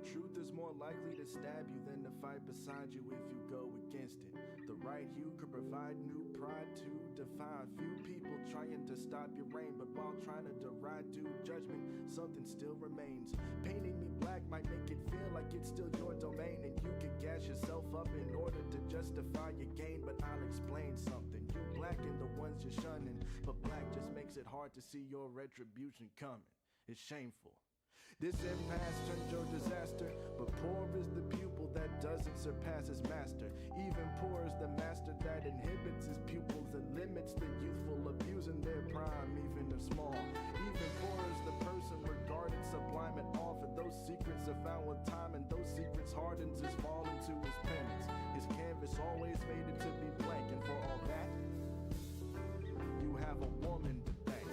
The truth is more likely to stab you than to fight beside you if you go against it. The right hue could provide new pride to define. Few people trying to stop your reign, but while trying to deride due judgment, something still remains. Painting me black might make it feel like it's still your domain, and you can gas yourself up in order to justify your gain. But I'll explain something. You black and the ones you're shunning, but black just makes it hard to see your retribution coming. It's shameful. This impasse turned your disaster, but poor is the pupil that doesn't surpass his master. Even poor is the master that inhibits his pupils and limits the youthful abusing their prime, even if small. Even poor is the person regarded sublime at all, for those secrets are found with time, and those secrets hardens his fall into his penance. His canvas always fated to be blank, and for all that, you have a woman to thank.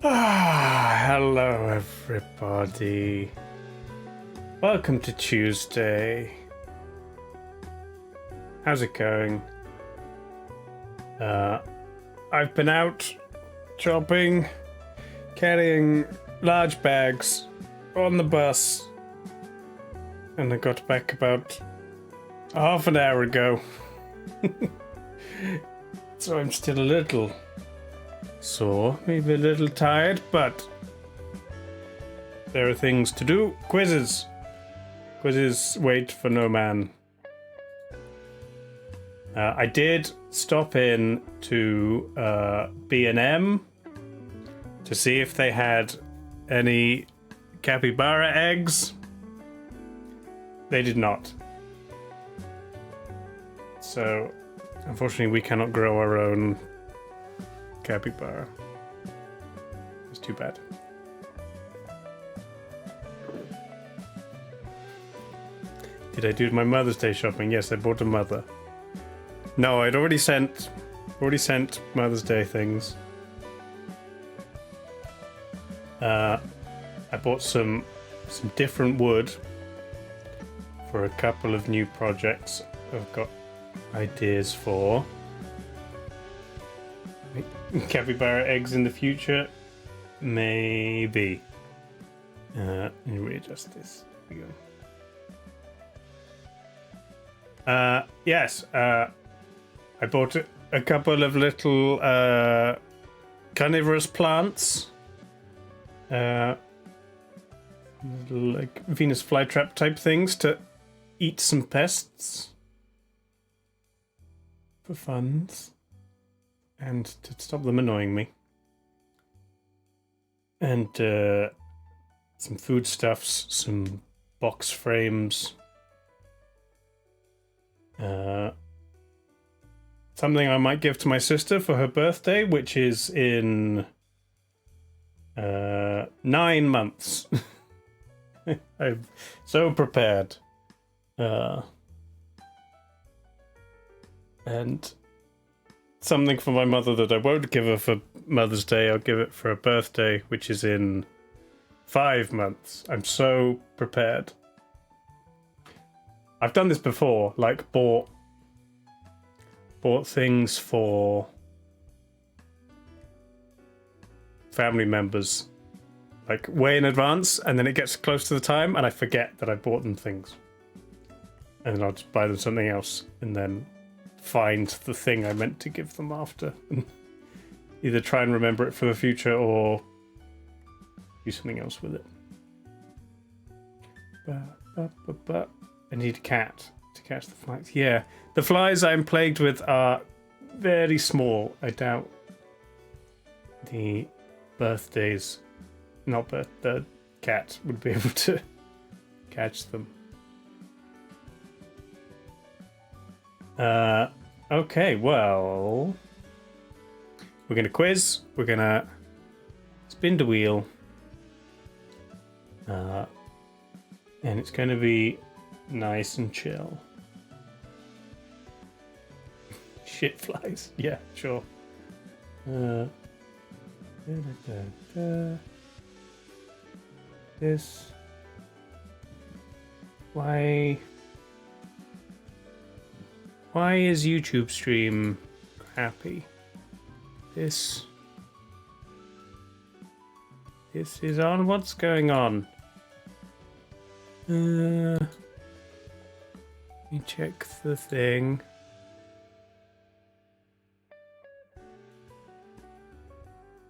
Hello everybody. Welcome to Tuesday. How's it going? I've been out shopping, carrying large bags on the bus, and I got back about half an hour ago. So I'm still a little sore, maybe a little tired, but there are things to do. Quizzes wait for no man. I did stop in to B&M to see if they had any capybara eggs. They did not. So unfortunately we cannot grow our own capybara. It's too bad. Did I do my Mother's Day shopping? Yes, I bought a mother. No, I'd already sent Mother's Day things. I bought some different wood for a couple of new projects I've got ideas for. Capybara eggs in the future? Maybe. Let me readjust this. Here we go. Yes, I bought a couple of little carnivorous plants. Little, like Venus flytrap type things to eat some pests for funs. And to stop them annoying me. And some foodstuffs, some box frames. Something I might give to my sister for her birthday, which is in 9 months. I'm so prepared. And something for my mother that I won't give her for Mother's Day. I'll give it for her birthday, which is in 5 months. I'm so prepared. I've done this before, like bought things for family members, like way in advance, and then it gets close to the time and I forget that I bought them things. And then I'll just buy them something else, and then find the thing I meant to give them after, and either try and remember it for the future or do something else with it. I need a cat to catch the flies. Yeah, the flies I'm plagued with are very small. I doubt the the cat would be able to catch them. Okay, well, we're gonna quiz. We're gonna spin the wheel. And it's gonna be nice and chill. Shit flies. Yeah, sure. This. Why is YouTube stream happy? This is on. What's going on? Let me check the thing.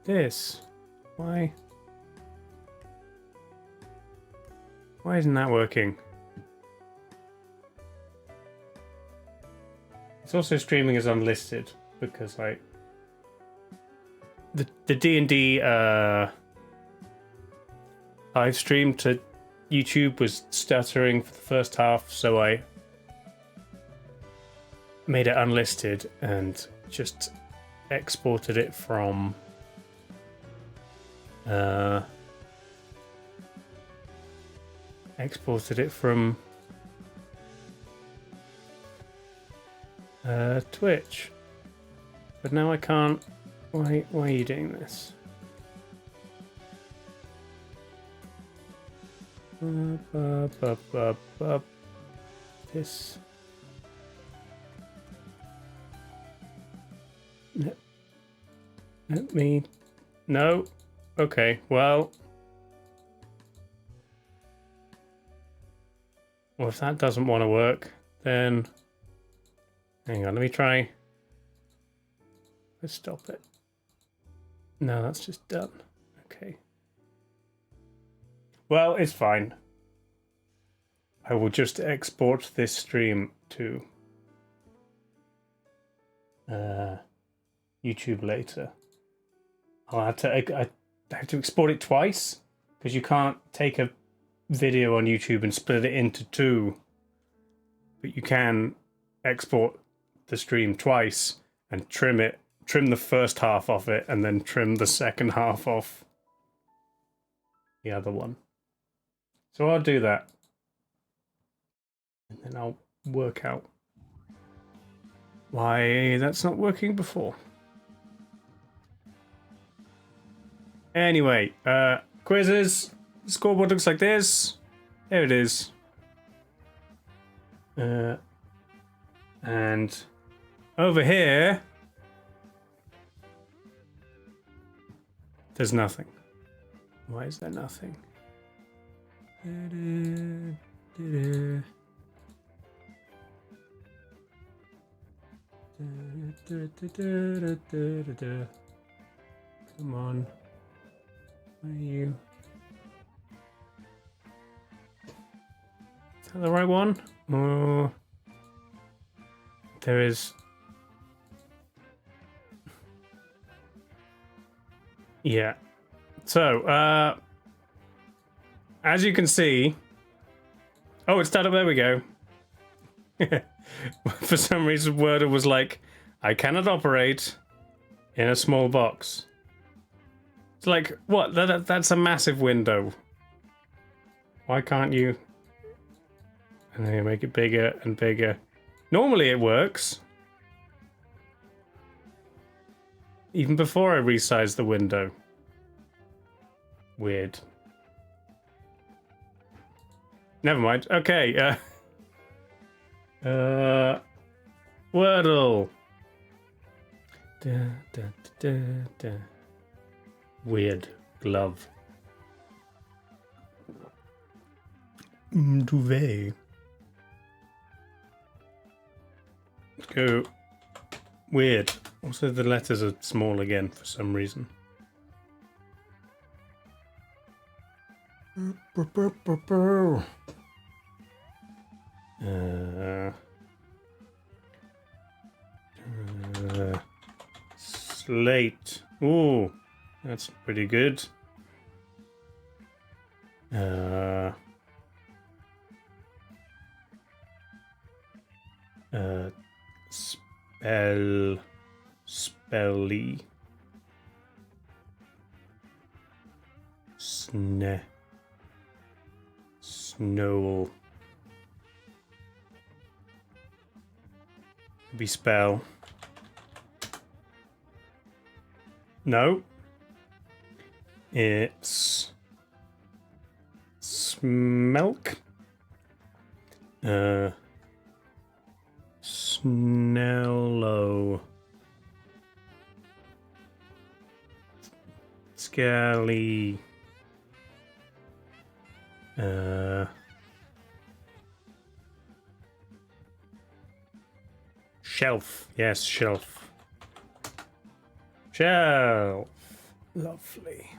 This. Why isn't that working? It's also streaming as unlisted because like the D&D live stream to YouTube was stuttering for the first half, so I made it unlisted and just exported it from Twitch. But now I can't. Why are you doing this? This. Let me. No. Okay. Well, if that doesn't want to work, then hang on. Let me try. Let's stop it. No, that's just done. Okay. Well, it's fine. I will just export this stream to YouTube later. I have to export it twice because you can't take a video on YouTube and split it into two, but you can export the stream twice and trim the first half off it, and then trim the second half off the other one. So I'll do that. And then I'll work out why that's not working before. Anyway, quizzes. The scoreboard looks like this. There it is. And over here, there's nothing. Why is there nothing? Come on. Where are you? Is that the right one? Oh, there is. Yeah. So, as you can see, oh, it's done up. There we go. For some reason, Wordle was like, I cannot operate in a small box. It's like, what? That's a massive window. Why can't you? And then you make it bigger and bigger. Normally it works. Even before I resize the window. Weird. Never mind. Okay. Wordle. Weird glove. Duvet. Let's go. Weird. Also, the letters are small again for some reason. Slate. Ooh, that's pretty good. Spelly. Snowl. Be spell. No. It's Smelk. Snello. Scaly. Shelf. Yes, shelf. Shelf. Lovely.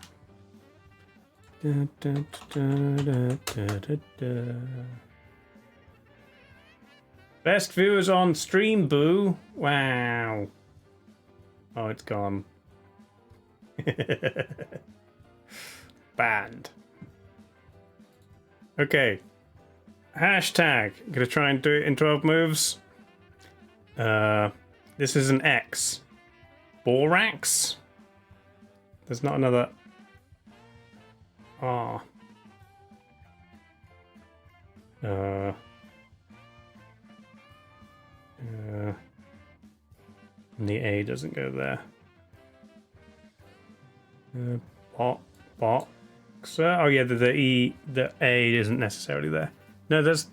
Da, da, da, da, da, da, da. Best viewers on stream, boo. Wow. Oh, it's gone. Banned. Okay. Hashtag. I'm gonna try and do it in 12 moves. This is an X. Borax? There's not another R. And the A doesn't go there. Boxer. Oh yeah, the E, the A isn't necessarily there. No, there's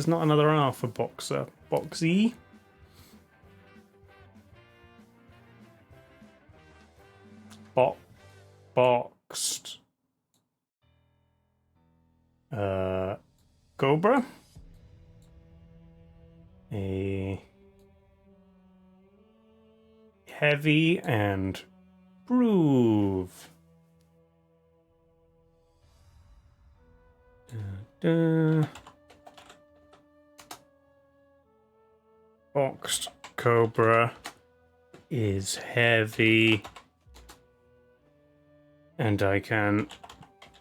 not another R for boxer. Boxy. Boxed. Cobra. A heavy and prove. Boxed Cobra is heavy, and I can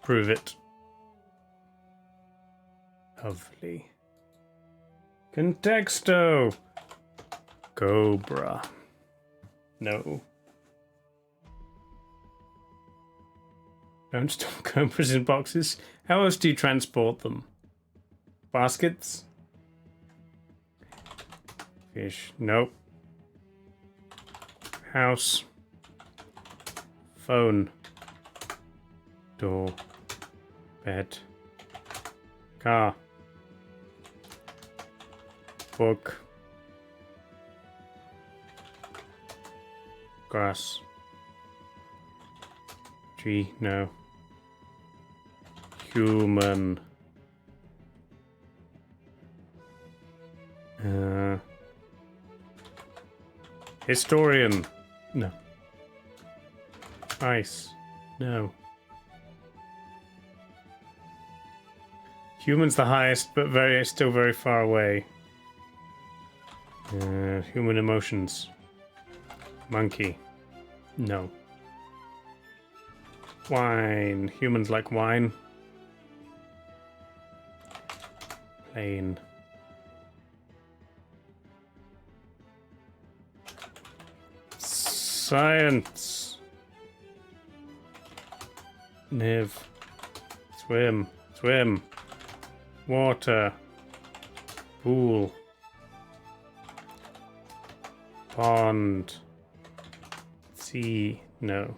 prove it. Lovely. Contexto. Cobra. No. Don't store cobras in boxes. How else do you transport them? Baskets? Fish. Nope. House. Phone. Door. Bed. Car. Book. Grass. Tree. No. Human. Historian. No. Ice. No. Human's the highest, but still very far away. Human emotions. Monkey. No. Wine. Humans like wine. Plain. Science. Live. Swim. Swim. Water. Pool. Pond. Sea. No.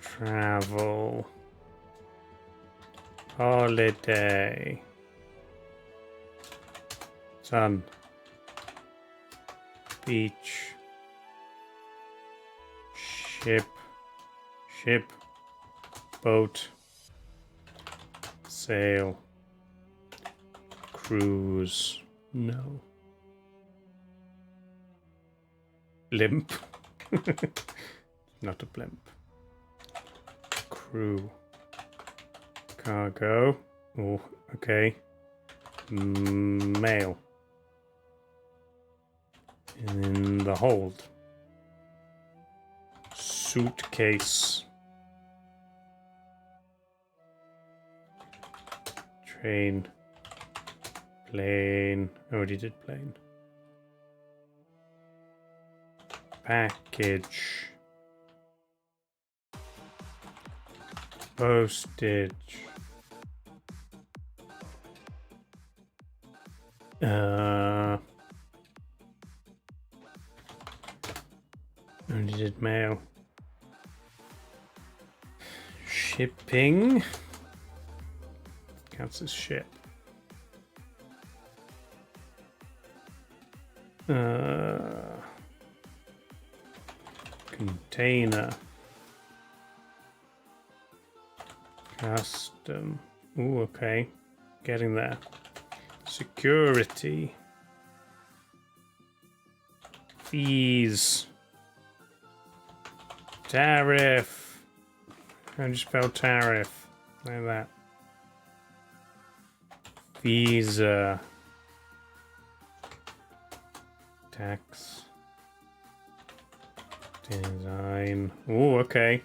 Travel. Holiday. Sun. Beach. Ship. Ship. Boat. Sail. Cruise. No. Blimp. Not a blimp. Crew. Cargo. Oh, okay. Mail. In the hold. Suitcase. Train. Plane. Already did plane. Package. Postage. Only did mail. Shipping. Counts as ship. Container. Custom. Ooh, okay. Getting there. Security. Fees. Tariff. How do you spell tariff? Like that. Visa. Tax. Design. Ooh, okay.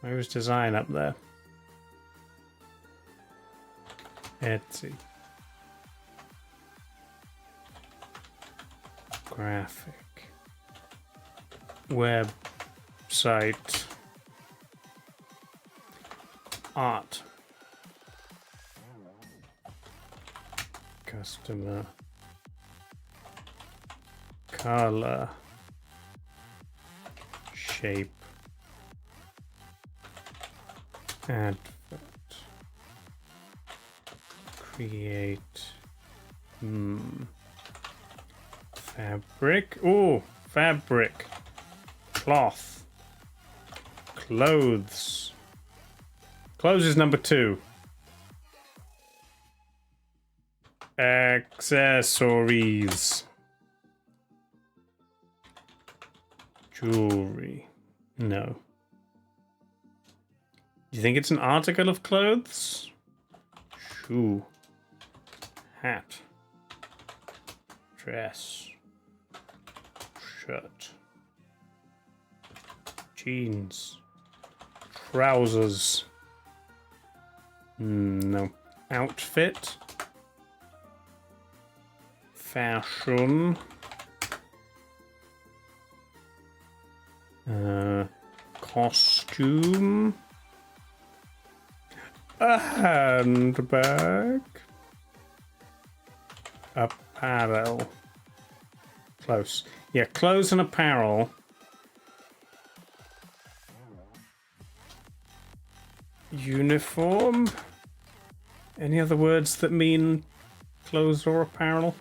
Where was design up there? Etsy. Graphic. Website. Art. Customer. Color. Shape. Advert. Create. Fabric. Ooh, fabric. Cloth. Clothes. Clothes is number 2. Accessories. Jewelry. No. Do you think it's an article of clothes? Shoe. Hat. Dress. Shirt. Jeans. Trousers. No. Outfit. Fashion. Costume. A handbag. Apparel. Close. Yeah, clothes and apparel. Uniform. Any other words that mean clothes or apparel?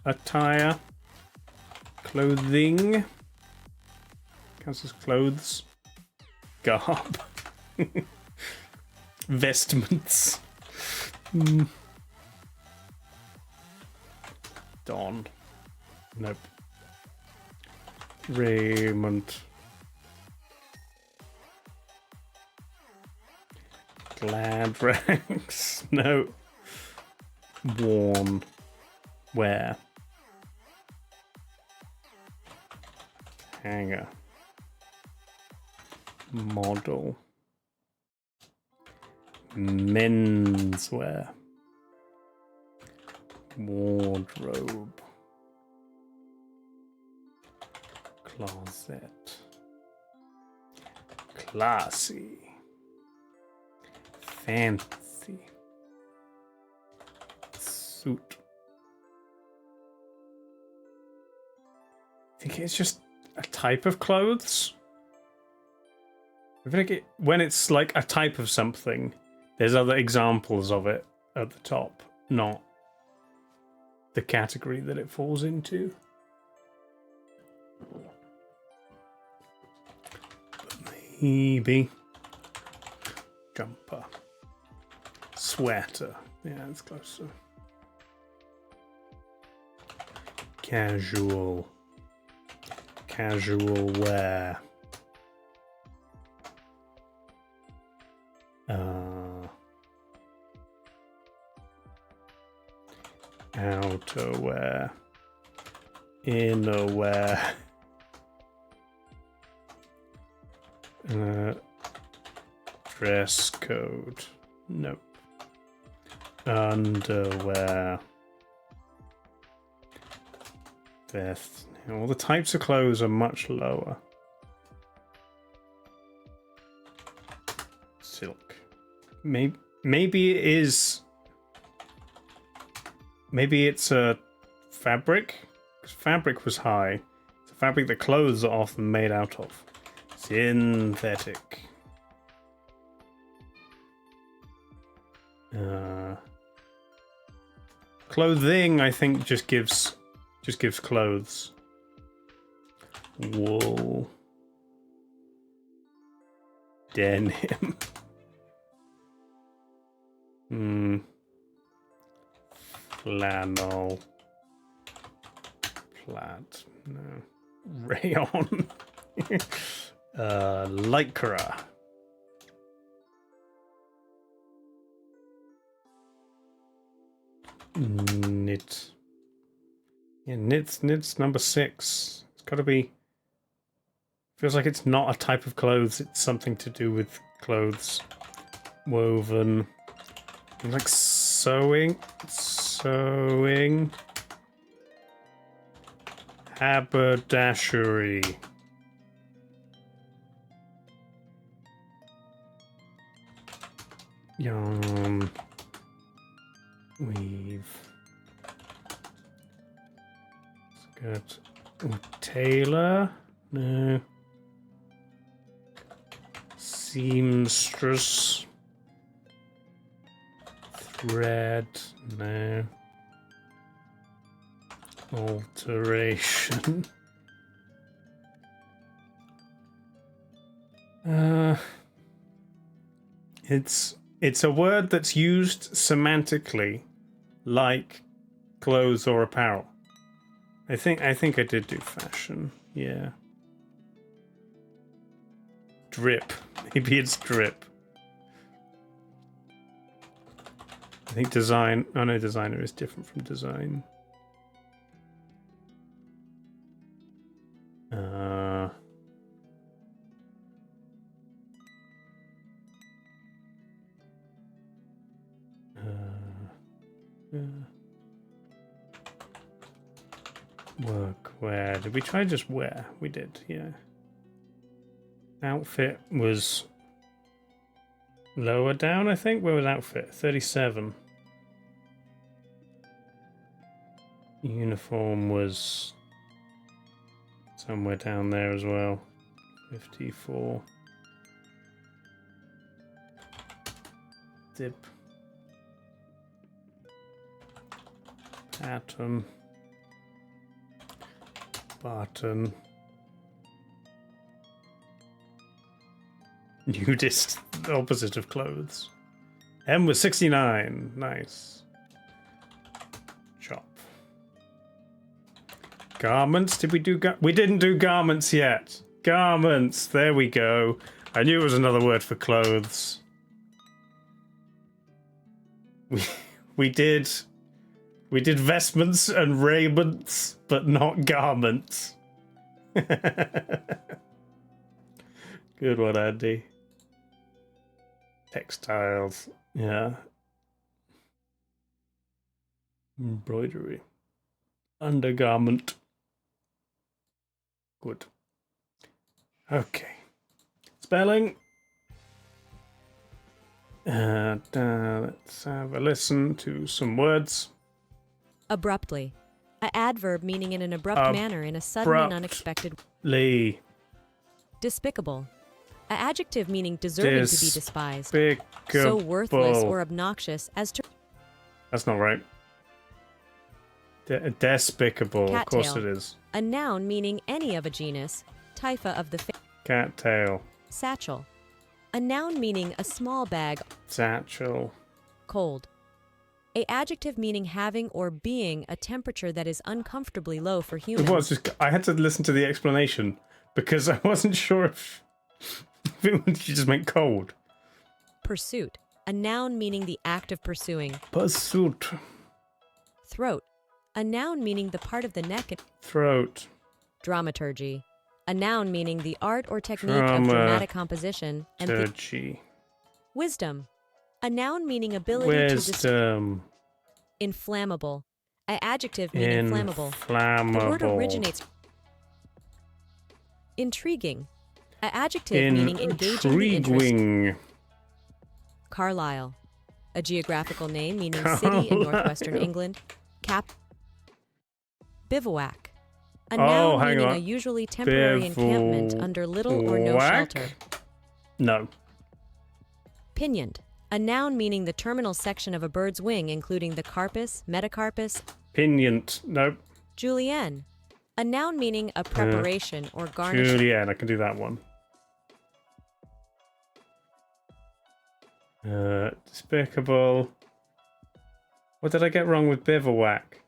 Attire. Clothing. Counts as clothes. Garb. Vestments. Don. Nope. Raiment. Glad rags. No. Worn. Wear. Hanger. Model. Menswear. Wardrobe. Closet. Classy. Fancy. Suit. I think it's just a type of clothes. I think when it's like a type of something, there's other examples of it at the top, not the category that it falls into. But maybe jumper, sweater. Yeah, it's closer. Casual. Casual wear. Outerwear. Innerwear. Dress code. Nope. Underwear. Vest. All the types of clothes are much lower. Silk. Maybe it is. Maybe it's a fabric. 'Cause fabric was high. It's a fabric that clothes are often made out of. Synthetic. Clothing, I think, just gives clothes. Wool. Denim. Flannel. Plaid. No. Rayon. Lycra. Knit. Yeah, knit's number 6. It's gotta be. Feels like it's not a type of clothes, it's something to do with clothes. Woven. Like sewing. Sewing. Haberdashery. Yarn. Weave. Skirt. Ooh, tailor? No. Seamstress. Thread? No. Alteration. It's a word that's used semantically like clothes or apparel. I think I did do fashion. Yeah. Drip. Maybe it's drip. I think design. Oh no, designer is different from design. Workwear. Did we try just wear? We did, yeah. Outfit was lower down, I think. Where was outfit? 37. Uniform was somewhere down there as well. 54. Dip. Pattern. Button. Nudist, the opposite of clothes. M was 69. Nice. Chop. Garments. Did we do we didn't do garments yet. Garments. There we go. I knew it was another word for clothes. We did vestments and raiments, but not garments. Good one, Andy. Textiles. Yeah. Embroidery. Undergarment. Good. Okay. Spelling. Let's have a listen to some words. Abruptly. A adverb meaning in an abrupt manner in a sudden and unexpected way. Despicable. A adjective meaning deserving to be despised. So worthless or obnoxious as to... That's not right. Despicable. Cattail. Of course it is. A noun meaning any of a genus. Typha of the... Cattail. Satchel. A noun meaning a small bag. Satchel. Cold. A adjective meaning having or being a temperature that is uncomfortably low for humans. It was just, I had to listen to the explanation because I wasn't sure if it just meant cold. Pursuit. A noun meaning the act of pursuing. Pursuit. Throat. A noun meaning the part of the neck. Throat. Dramaturgy. A noun meaning the art or technique of dramatic composition. And wisdom. A noun meaning ability wisdom. Inflammable. An adjective meaning flammable. Inflammable. The word originates. Intriguing. An adjective meaning engaging the interest. Carlisle. A geographical name meaning city in northwestern England. Bivouac. A noun meaning a usually temporary encampment under little or no shelter. No. Pinioned. A noun meaning the terminal section of a bird's wing, including the carpus, metacarpus. Pinioned. Nope. Julienne. A noun meaning a preparation or garnish. Julienne, I can do that one. Despicable. What did I get wrong with bivouac?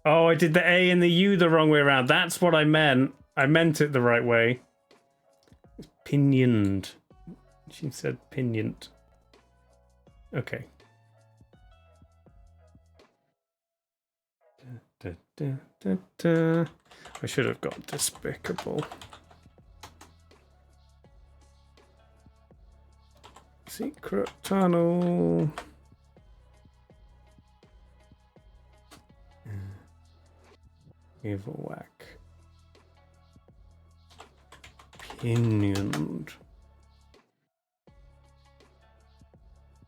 Oh, I did the A and the U the wrong way around. That's what I meant. I meant it the right way. It's pinioned. She said pinioned. Okay. I should have got despicable. Secret tunnel. Bivouac. Pinioned.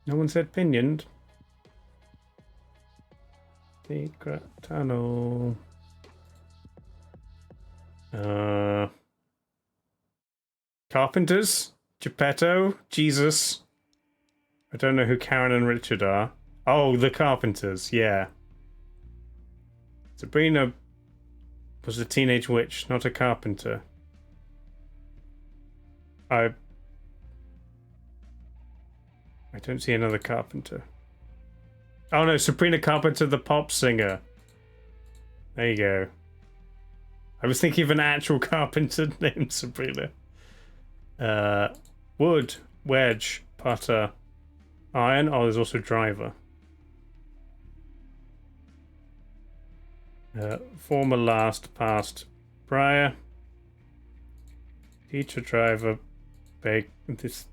No one said pinioned. Secret tunnel. Carpenters. Geppetto. Jesus. I don't know who Karen and Richard are. Oh, the Carpenters. Yeah. Sabrina was a teenage witch, not a carpenter. I don't see another Carpenter. Oh no, Sabrina Carpenter, the pop singer. There you go. I was thinking of an actual carpenter named Sabrina. Wood, wedge, putter, iron. Oh, there's also driver. Former, last, past, prior. Teacher, driver, bake. This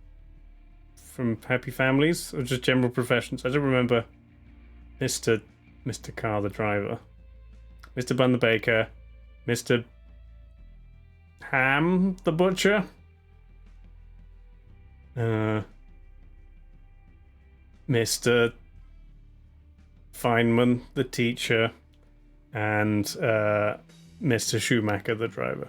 from Happy Families or just general professions? I don't remember. Mr. Carr, the driver. Mr. Bun, the baker. Mr. Ham, the butcher. Mr. Feynman, the teacher. And Mr. Schumacher, the driver.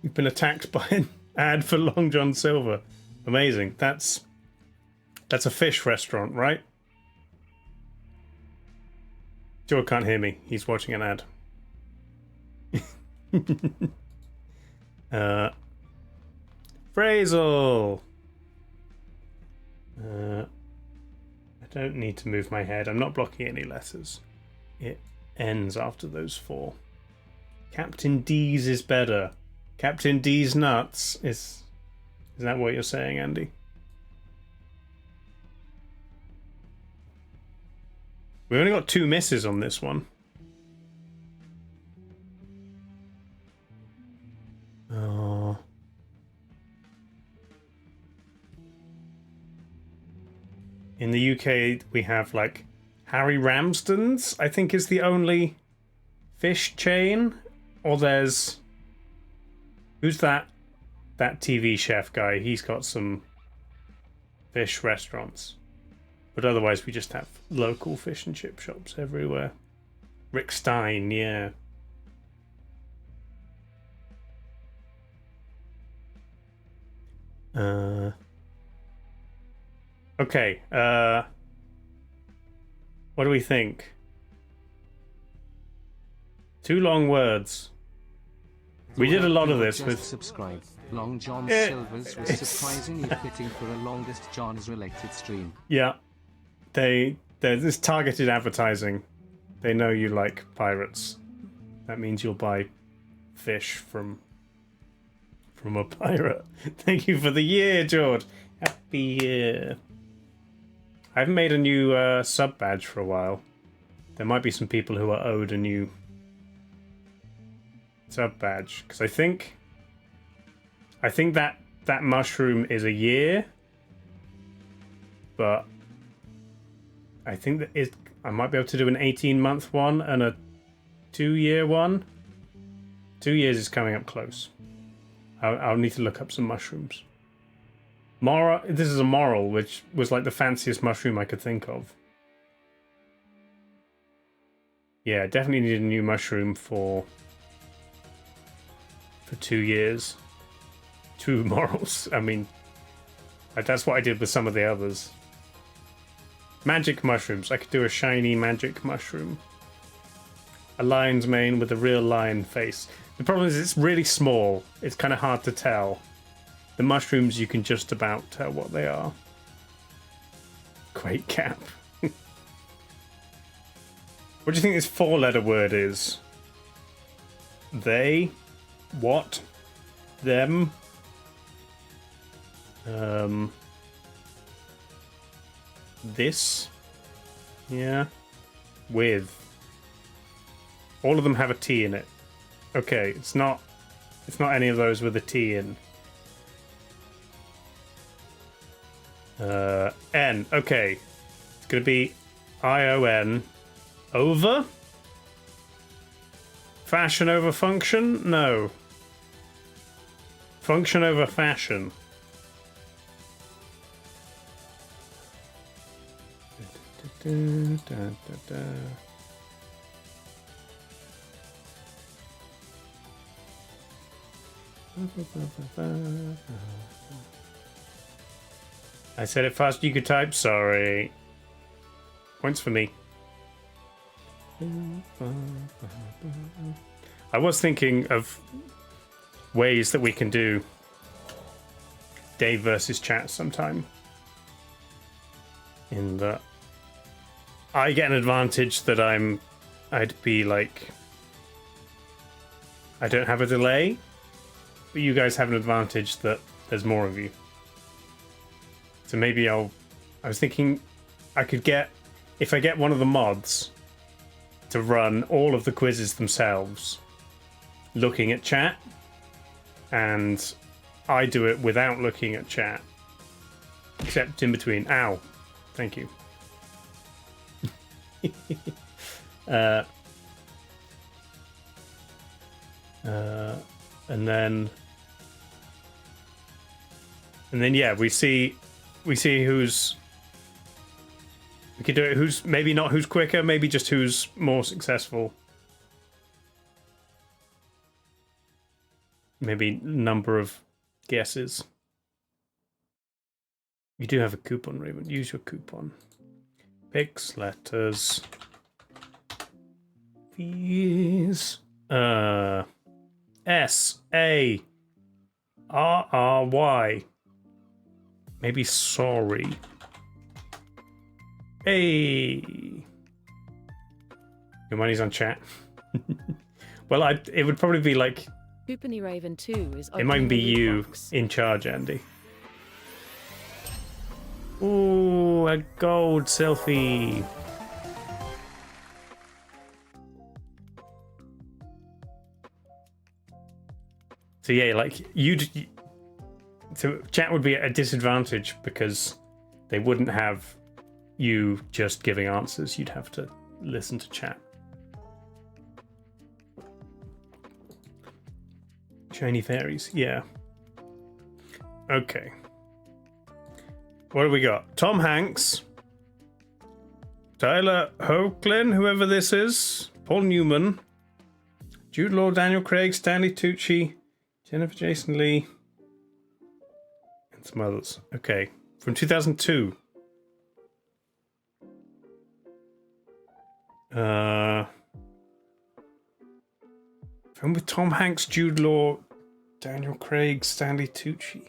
You've been attacked by an ad for Long John Silver. Amazing. That's a fish restaurant, right? Joe can't hear me. He's watching an ad. Phrasal. I don't need to move my head. I'm not blocking any letters. It ends after those four. Captain D's is better. Captain D's nuts is that what you're saying, Andy? We only got 2 misses on this one. Oh. In the UK, we have like Harry Ramsden's, I think is the only fish chain. Or there's... Who's that TV chef guy? He's got some fish restaurants. But otherwise, we just have local fish and chip shops everywhere. Rick Stein, yeah. Okay. What do we think? 2 long words. We did a lot of this with... Subscribe. Long John Silver's was surprisingly fitting for a longest John's related stream. Yeah. There's this targeted advertising. They know you like pirates. That means you'll buy fish from from a pirate. Thank you for the year, George. Happy year. I haven't made a new sub badge for a while. There might be some people who are owed a new sub badge, because I think that mushroom is a year, but I think that I might be able to do an 18-month one and a 2-year one. 2 years is coming up close. I'll need to look up some mushrooms. This is a moral, which was like the fanciest mushroom I could think of. Yeah, definitely need a new mushroom for 2 years. 2 morals. I mean, that's what I did with some of the others. Magic mushrooms. I could do a shiny magic mushroom. A lion's mane with a real lion face. The problem is it's really small. It's kind of hard to tell. The mushrooms, you can just about tell what they are. Great cap. What do you think this 4-letter word is? They? What? Them? This? Yeah. With. All of them have a T in it. Okay, it's not any of those with a T in. N. Okay. It's gonna be ION. Over? Fashion over function? No. Function over fashion. I said it fast, you could type, sorry. Points for me. I was thinking of ways that we can do Dave versus chat sometime. In that I get an advantage that I'd be like, I don't have a delay, but you guys have an advantage that there's more of you. So maybe I was thinking I could get, if I get one of the mods to run all of the quizzes themselves, looking at chat, and I do it without looking at chat, except in between. Ow. Thank you. And then yeah, we see who's, we can do it, who's maybe not who's quicker, maybe just who's more successful. Maybe number of guesses. You do have a coupon, Raven. Use your coupon. Pics, letters, fees. SARRY. Maybe sorry. Hey. Your money's on chat. Well, it would probably be like. Coupony Raven 2 is. It might be you in charge, Andy. Ooh, a gold selfie. So yeah, like so chat would be at a disadvantage because they wouldn't have you just giving answers. You'd have to listen to chat. Shiny fairies, yeah. Okay. What do we got? Tom Hanks, Tyler Hoechlin, whoever this is, Paul Newman, Jude Law, Daniel Craig, Stanley Tucci, Jennifer Jason Leigh, and some others. Okay, from 2002. Film with Tom Hanks, Jude Law, Daniel Craig, Stanley Tucci.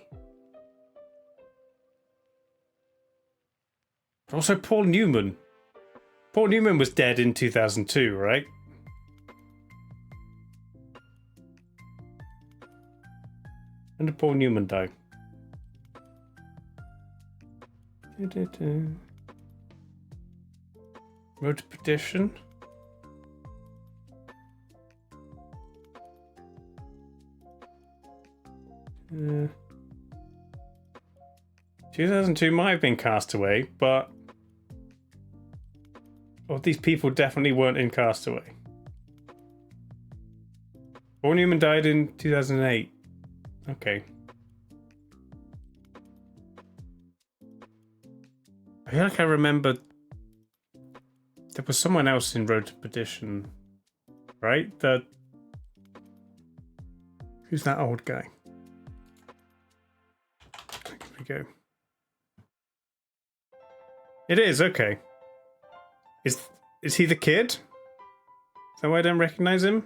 Also Paul Newman. Paul Newman was dead in 2002, right? When did Paul Newman die? Road to Perdition. 2002 might have been Castaway, but these people definitely weren't in Castaway. Paul Newman died in 2008. Okay. I feel like I remember there was someone else in Road to Perdition, right? Who's that old guy? Here we go. It is, okay. Is he the kid? Is that why I don't recognize him?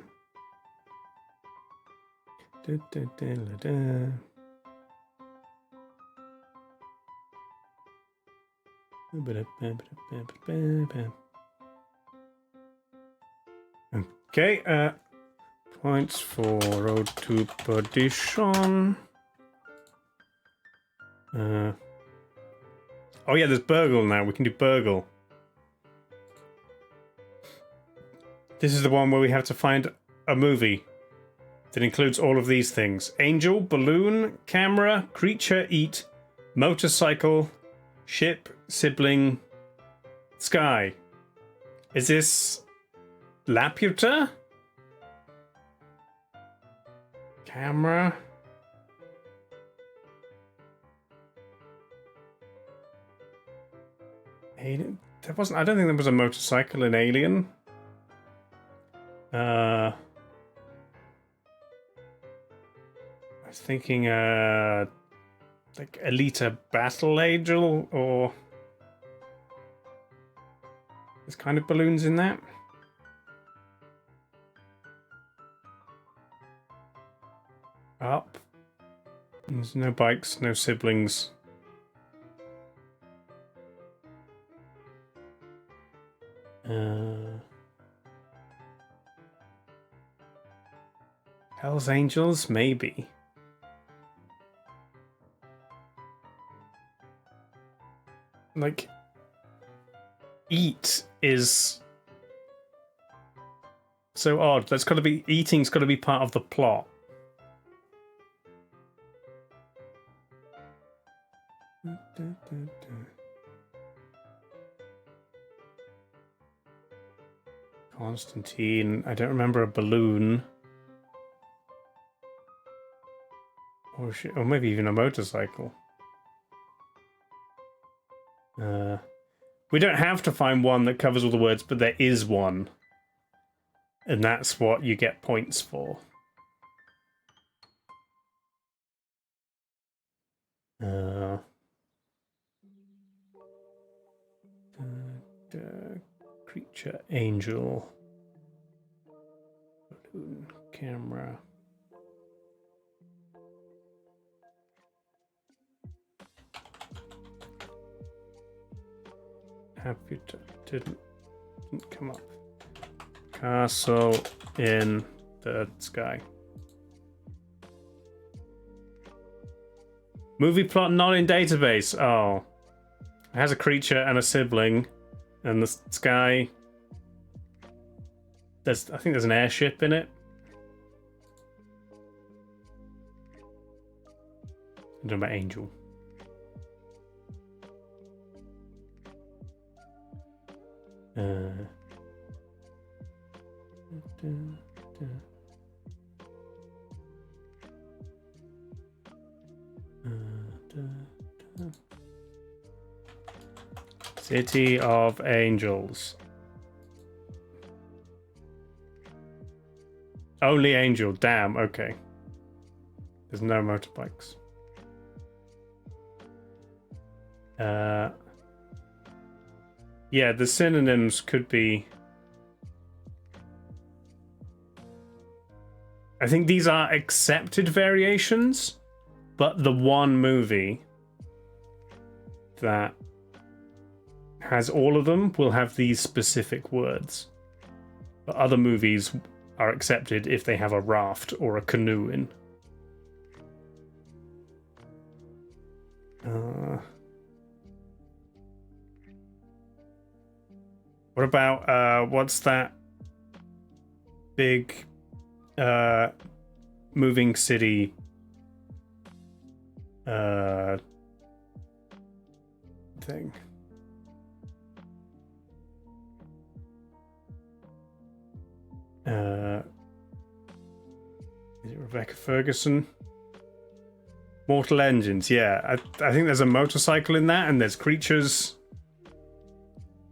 Okay, points for Road to Perdition. Oh yeah, there's Burgle now. We can do Burgle. This is the one where we have to find a movie that includes all of these things. Angel, balloon, camera, creature, eat, motorcycle, ship, sibling, sky. Is this Laputa? Camera. Alien? There wasn't. I don't think there was a motorcycle in Alien. I was thinking, like Alita Battle Angel, or there's kind of balloons in that. Up. There's no bikes, no siblings. Hell's Angels, maybe. Like, eat is so odd. That's got to be, eating's got to be part of the plot. Constantine. I don't remember a balloon. Or maybe even a motorcycle. We don't have to find one that covers all the words, but there is one. And that's what you get points for. Creature, angel, balloon, camera. Happy to didn't come up. Castle in the sky. Movie plot not in database. Oh, it has a creature and a sibling, and the sky. I think there's an airship in it. I'm talking about Angel. City of Angels. Only Angel. Damn. Okay. There's no motorbikes. Yeah, the synonyms could be. I think these are accepted variations, but the one movie that has all of them will have these specific words. But other movies are accepted if they have a raft or a canoe in. What about what's that big moving city thing? Is it Rebecca Ferguson? Mortal Engines, yeah. I think there's a motorcycle in that, and there's creatures.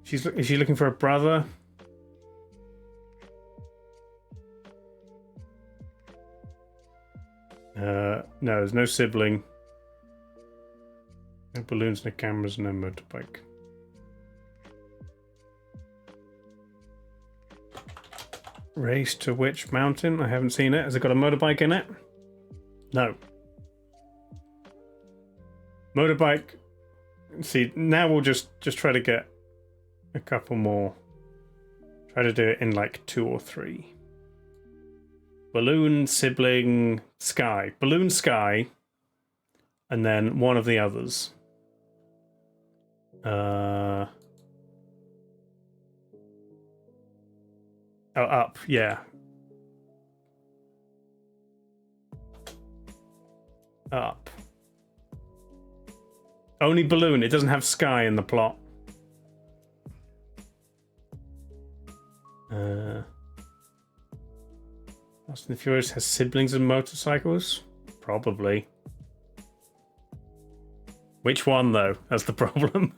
Is she looking for a brother? No, there's no sibling. No balloons, no cameras, no motorbike. Race to which mountain? I haven't seen it. Has it got a motorbike in it? No. Motorbike. See, now we'll just try to get a couple more. Try to do it in like 2 or 3. Balloon, sibling, sky. Balloon, sky. And then one of the others. Oh, up, yeah. Up. Only balloon. It doesn't have sky in the plot. Fast and the Furious has siblings and motorcycles? Probably. Which one, though? That's the problem.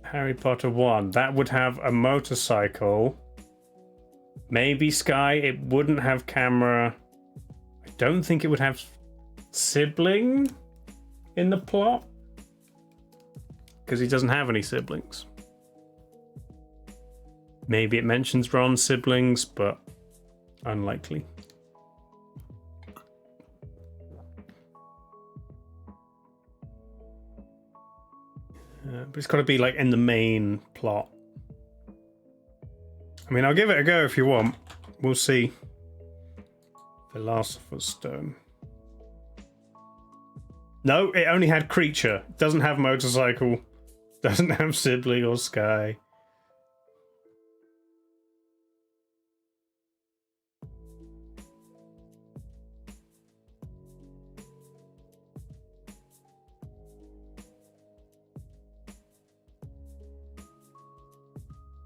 Harry Potter 1. That would have a motorcycle. Maybe Sky. It wouldn't have camera. I don't think it would have sibling in the plot. Because he doesn't have any siblings. Maybe it mentions Ron's siblings, but unlikely. But it's got to be like in the main plot. I mean, I'll give it a go if you want. We'll see. Philosopher's Stone. No, it only had creature. Doesn't have motorcycle. Doesn't have sibling or sky.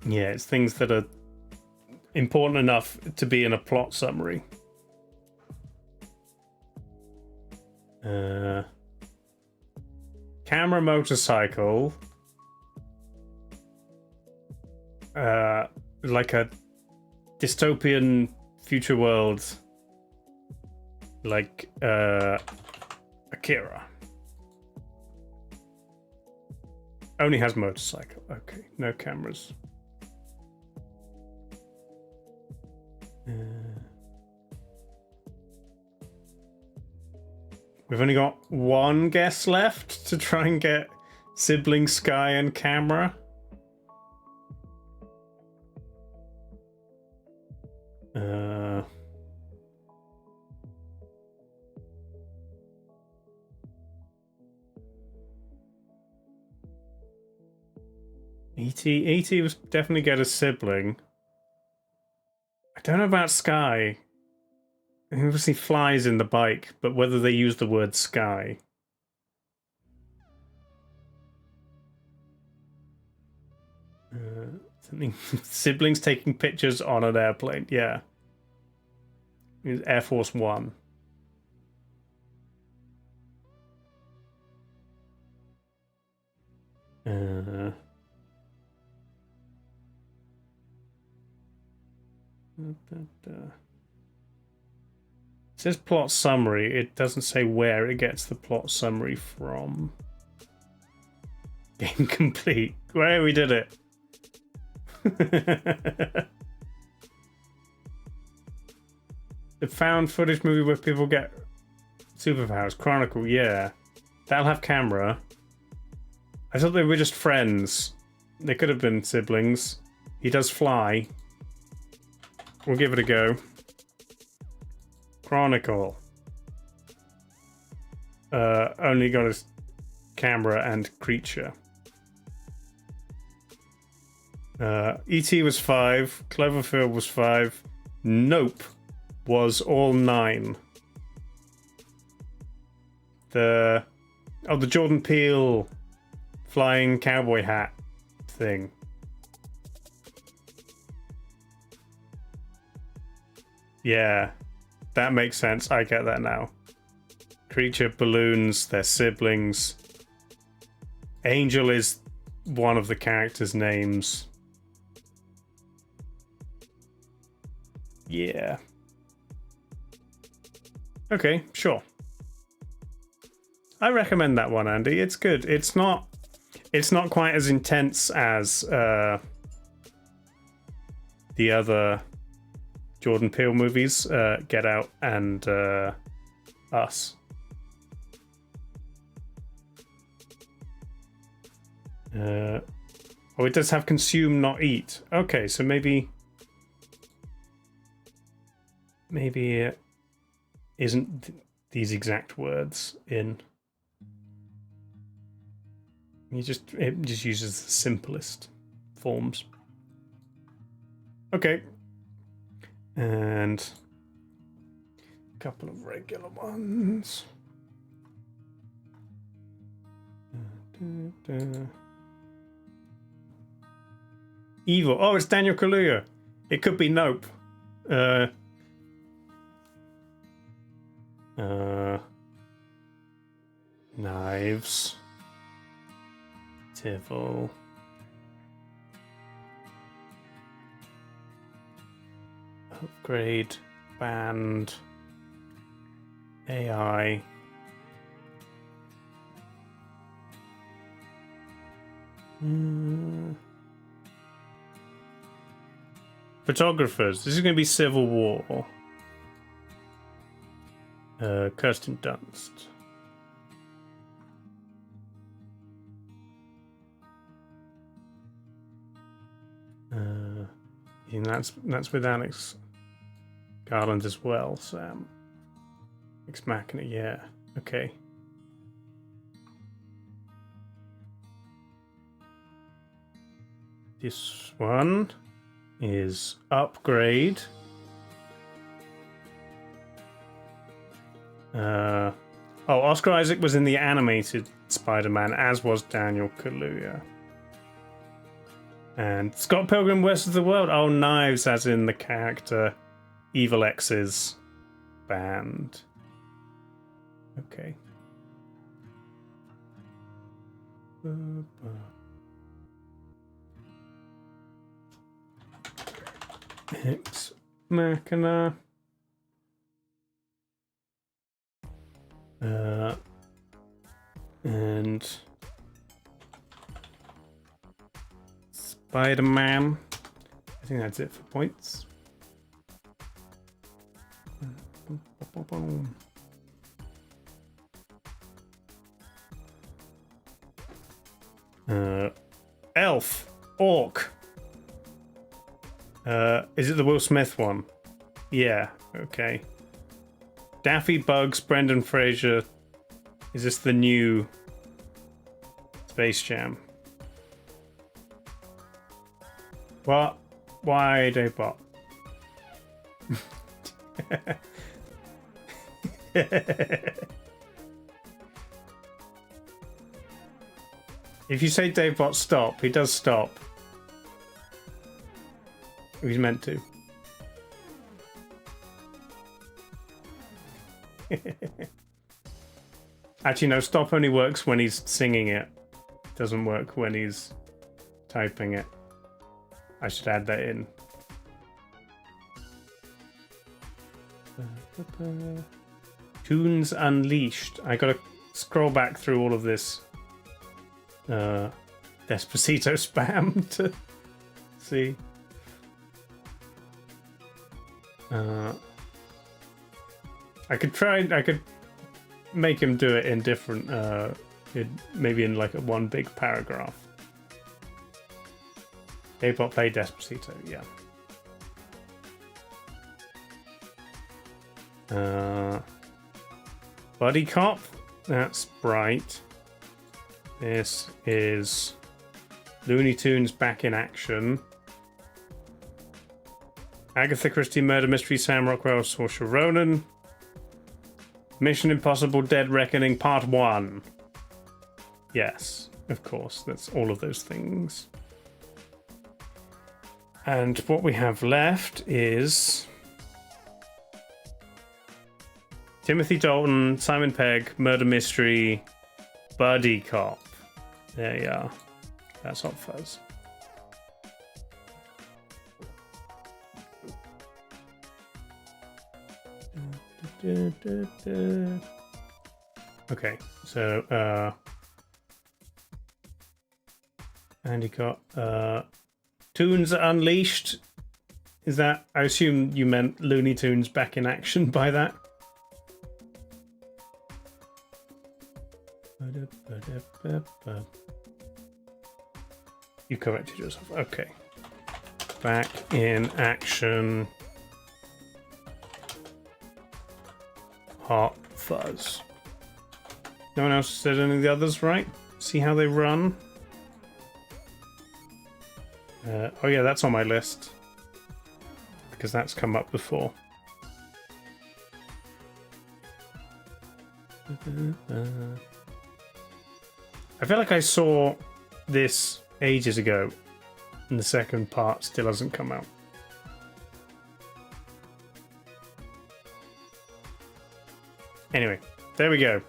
Yeah, it's things that are important enough to be in a plot summary. Camera, motorcycle. Like a dystopian future world. Like Akira. Only has motorcycle. Okay, no cameras. We've only got one guess left to try and get sibling, sky, and camera. E.T. was definitely get a sibling. I don't know about Sky. He obviously flies in the bike, but whether they use the word sky. Something siblings taking pictures on an airplane. Yeah. Air Force One. It says plot summary. It doesn't say where it gets the plot summary from. Game complete. Where we did it. The found footage movie where people get superpowers. Chronicle, yeah. That'll have camera. I thought they were just friends. They could have been siblings. He does fly. We'll give it a go. Chronicle. Only got his camera and creature. E.T. was 5. Cloverfield was 5. Nope was all 9. The Jordan Peele flying cowboy hat thing. Yeah, that makes sense. I get that now. Creature, balloons, their siblings. Angel is one of the characters' names. Yeah. Okay, sure. I recommend that one, Andy. It's good. It's not quite as intense as the other Jordan Peele movies, Get Out and Us. Oh, it does have consume, not eat. Okay, so maybe it isn't these exact words in. It just uses the simplest forms. Okay. And a couple of regular ones. Evil. Oh, it's Daniel Kaluuya. It could be Nope. Knives. Tivol. Upgrade. Band. AI. Photographers. This is going to be Civil War. Kirsten Dunst. And that's with Alex Garland as well, Sam. Ex Machina, yeah. Okay. This one is Upgrade. Oscar Isaac was in the animated Spider-Man, as was Daniel Kaluuya. And Scott Pilgrim vs. the World. Oh, Knives, as in the character Evil X's band. Okay. Ex Machina. And Spider-Man. I think that's it for points. Elf. Orc. Is it the Will Smith one? Yeah, okay. Daffy Bugs, Brendan Fraser. Is this the new Space Jam? What? Why, Daybot? If you say Daybot stop, he does stop. He's meant to. Actually, no, stop only works when he's singing it. It doesn't work when he's typing it. I should add that in. Toons Unleashed. I gotta scroll back through all of this Despacito spam to see. I could make him do it in different, maybe in like one big paragraph. K-pop play Despacito, yeah. Buddy Cop. That's Bright. This is Looney Tunes Back in Action. Agatha Christie Murder Mystery, Sam Rockwell, Saoirse Ronan. Mission Impossible Dead Reckoning Part 1. Yes, of course, that's all of those things. And what we have left is Timothy Dalton, Simon Pegg, Murder Mystery, Buddy Cop. There you are. That's Hot Fuzz. Okay, so Andy got Toons Unleashed. Is that? I assume you meant Looney Tunes Back in Action by that. You corrected yourself. Okay. Back in Action. Hot Fuzz. No one else said any of the others, right? See how they run? Oh yeah, that's on my list. Because that's come up before. I feel like I saw this ages ago, and the second part still hasn't come out. Anyway, there we go.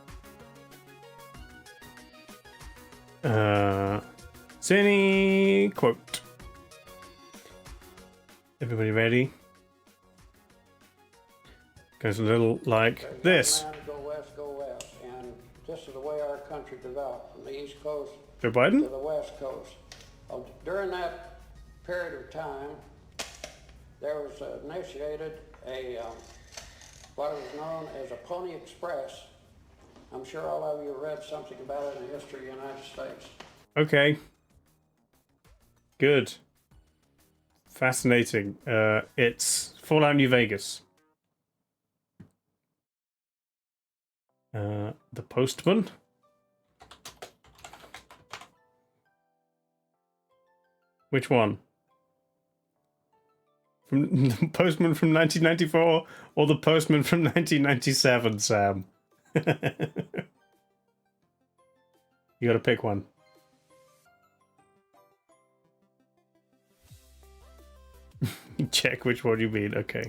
Cine quote. Everybody ready? Goes a little like this. Go west, and this is the way our country developed from the East Coast Joe Biden? to the West Coast. During that period of time, there was initiated a what was known as a Pony Express. I'm sure all of you read something about it in the history of the United States. Okay. Good. Fascinating. It's Fallout New Vegas. The Postman. Which one? From the Postman from 1994 or the Postman from 1997, Sam? You gotta pick one. Check which one you mean. Okay.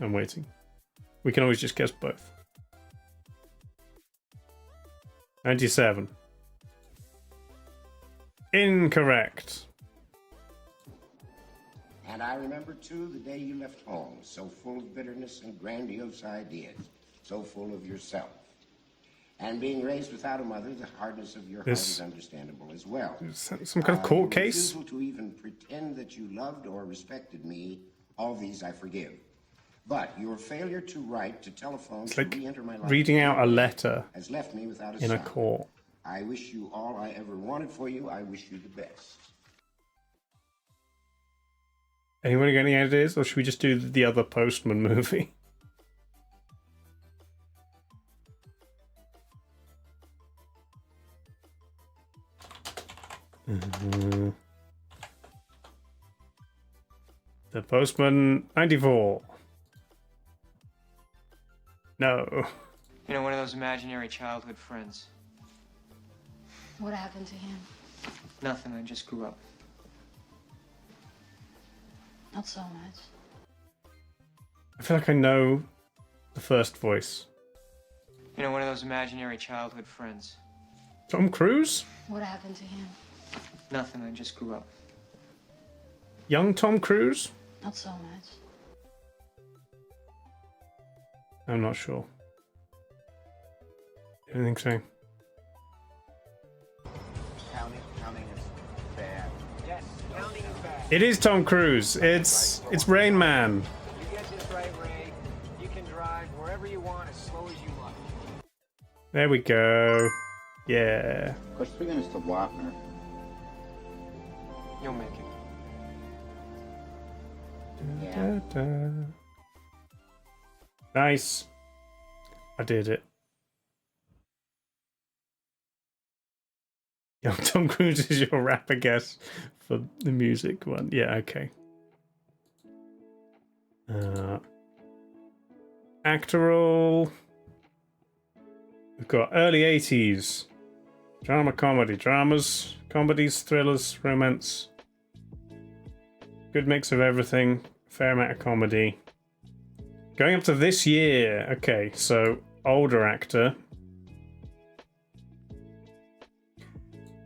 I'm waiting. We can always just guess both. 97. Incorrect. And I remember, too, the day you left home, so full of bitterness and grandiose ideas, so full of yourself. And being raised without a mother, the hardness of your heart is understandable as well. Some kind of court case? Your refusal to even pretend that you loved or respected me, all these I forgive. But your failure to write, to telephone, it's to like re-enter my life reading out a letter has left me without a in son. a court. I wish you all I ever wanted for you. I wish you the best. Anyone got any ideas, or should we just do the other Postman movie? The Postman 94. No. You know, one of those imaginary childhood friends. What happened to him? Nothing, I just grew up. Not so much. I feel like I know the first voice. You know, one of those imaginary childhood friends. Tom Cruise? What happened to him? Nothing, I just grew up. Young Tom Cruise? Not so much. I'm not sure. I don't think so. Counting is bad. Yes, counting is bad. It is Tom Cruise. It's Rain Man. You get this right, Ray. You can drive wherever you want as slow as you like. There we go. Yeah. Kostringen is to Wagner. You'll make it. Da, da. Nice. I did it. Yo, Tom Cruise is your rapper guess for the music one. Yeah, okay. Actoral. We've got early 80s. Drama, comedy. Dramas, comedies, thrillers, romance. Good mix of everything. Fair amount of comedy. Going up to this year. Okay, so older actor.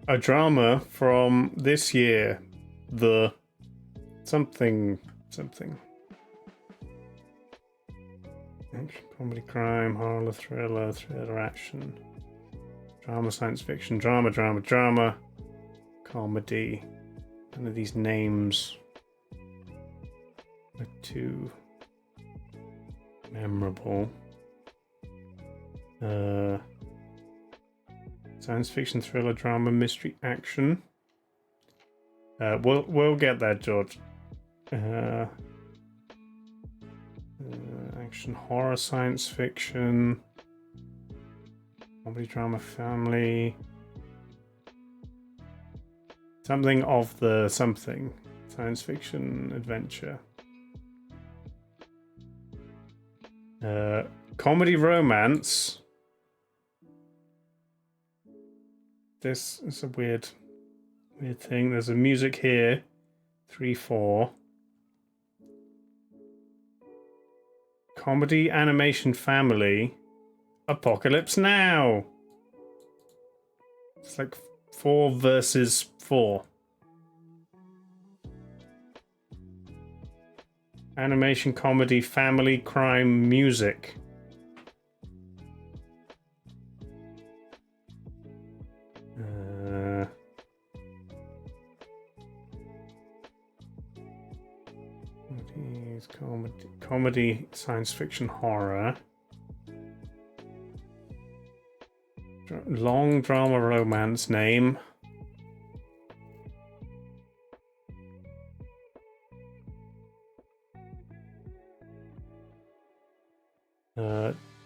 A drama from this year. The something. Action, comedy, crime, horror, thriller, action. Drama, science fiction, drama, comedy. None of these names are too memorable. Science fiction, thriller, drama, mystery, action. We'll get there, George. Action, horror, science fiction, comedy, drama, family. Something of the something. Science fiction, adventure. Comedy, romance. This is a weird thing. There's a music here. 3-4. Comedy, animation, family. Apocalypse Now. It's like 4 versus 4. Animation, comedy, family, crime, music. Comedy, science fiction, horror. Long drama, romance. Name.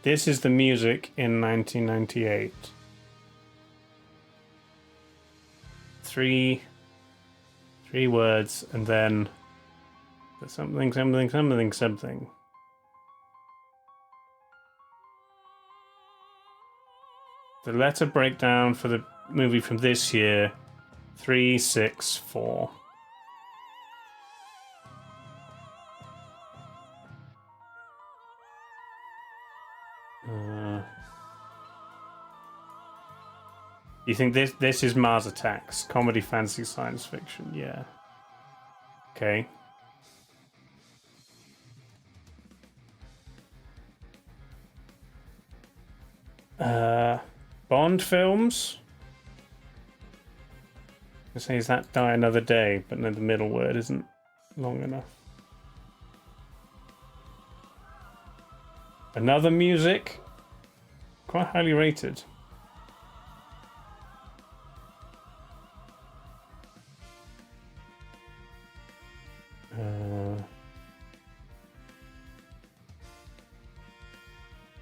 This is the music in 1998. 3 words and then something. The letter breakdown for the movie from this year. 3, 6, 4. You think this is Mars Attacks? Comedy, fantasy, science fiction? Yeah. Okay. Bond films? I say, is that Die Another Day? But no, the middle word isn't long enough. Another music? Quite highly rated.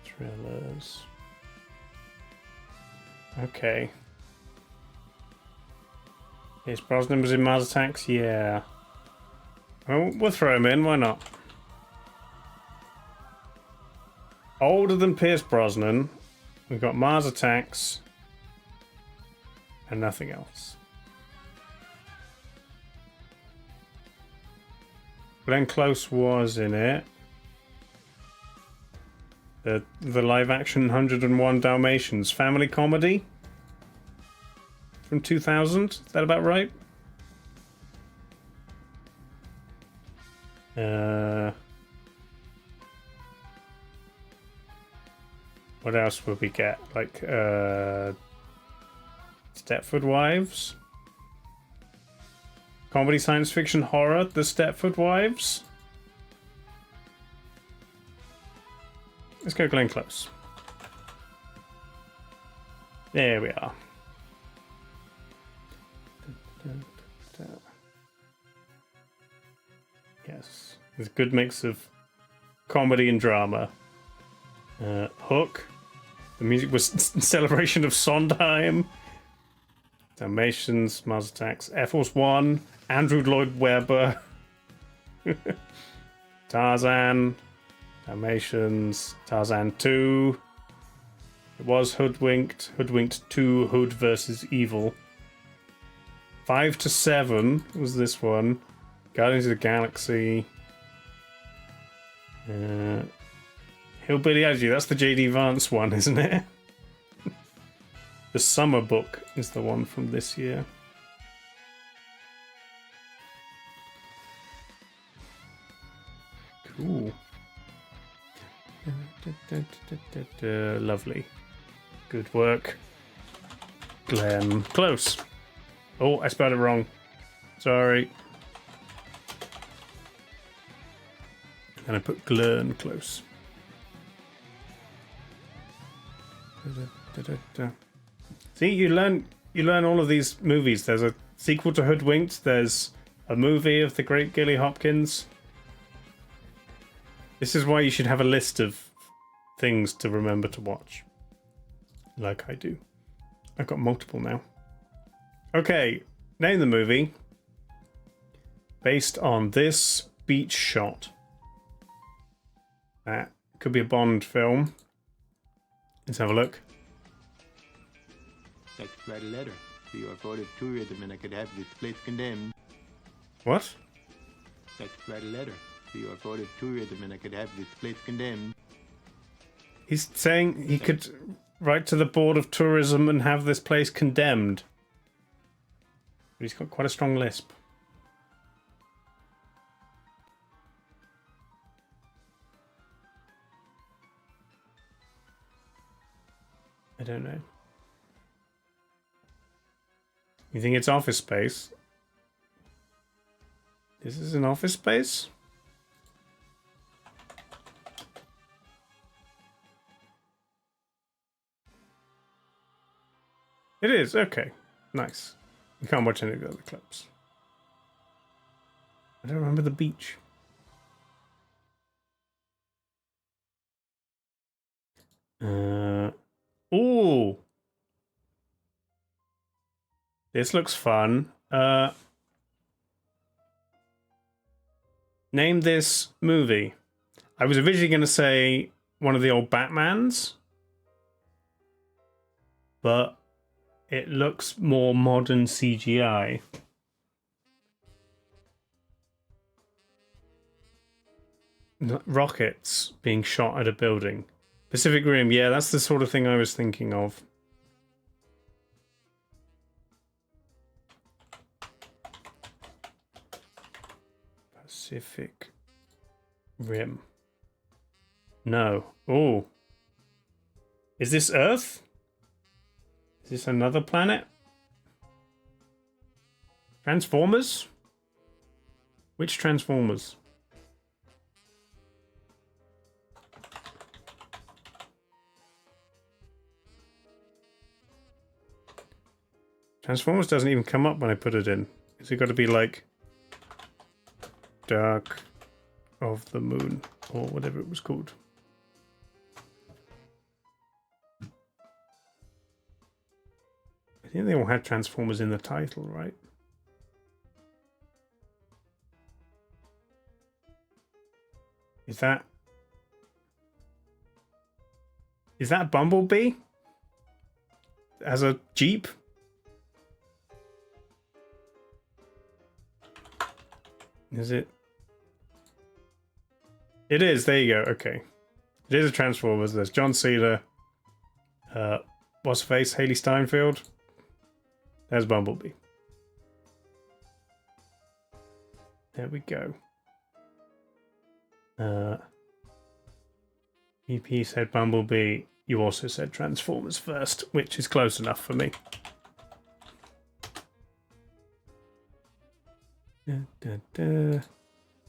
Thrillers. Okay. Pierce Brosnan was in Mars Attacks? Yeah. Well, we'll throw him in, why not? Older than Pierce Brosnan. We've got Mars Attacks. And nothing else. Glenn Close was in it. The live action 101 Dalmatians family comedy from 2000. Is that about right? What else would we get? Like Stepford Wives? Comedy, science fiction, horror, The Stepford Wives? Let's go Glenn Close. There we are. Yes. There's a good mix of comedy and drama. Hook. The music was in celebration of Sondheim. Dalmatians, Mars Attacks, Air Force One, Andrew Lloyd Webber, Tarzan, Dalmatians, Tarzan 2. It was Hoodwinked, Hoodwinked 2, Hood versus Evil. 5 to 7 was this one. Guardians of the Galaxy. Hillbilly Elegy, that's the J.D. Vance one, isn't it? The Summer Book is the one from this year. Cool. Lovely. Good work. Glenn Close. Oh, I spelled it wrong. Sorry. And I put Glenn Close. See, you learn all of these movies. There's a sequel to Hoodwinked. There's a movie of the great Gilly Hopkins. This is why you should have a list of things to remember to watch. Like I do. I've got multiple now. Okay, name the movie based on this beach shot. That could be a Bond film. Let's have a look. I'd like to write a letter to your votive tourism and I could have this place condemned. What? I'd like to write a letter to your votive tourism and I could have this place condemned. He's saying he could write to the Board of Tourism and have this place condemned. But he's got quite a strong lisp. I don't know. You think it's Office Space? This is an Office Space? It is, okay. Nice. You can't watch any of the other clips. I don't remember the beach. Ooh. This looks fun. Name this movie. I was originally going to say one of the old Batmans, but it looks more modern CGI. Rockets being shot at a building. Pacific Rim, yeah, that's the sort of thing I was thinking of. Pacific Rim. No. Oh. Is this Earth? Is this another planet? Transformers? Which Transformers? Transformers doesn't even come up when I put it in. Is it got to be like Dark of the Moon or whatever it was called? I think they all had Transformers in the title, right? Is that Bumblebee? As a Jeep? Is it? It is. There you go. Okay. It is a Transformers. There's John Cena. What's her face? Haley Steinfeld. There's Bumblebee. There we go. EP said Bumblebee. You also said Transformers first, which is close enough for me.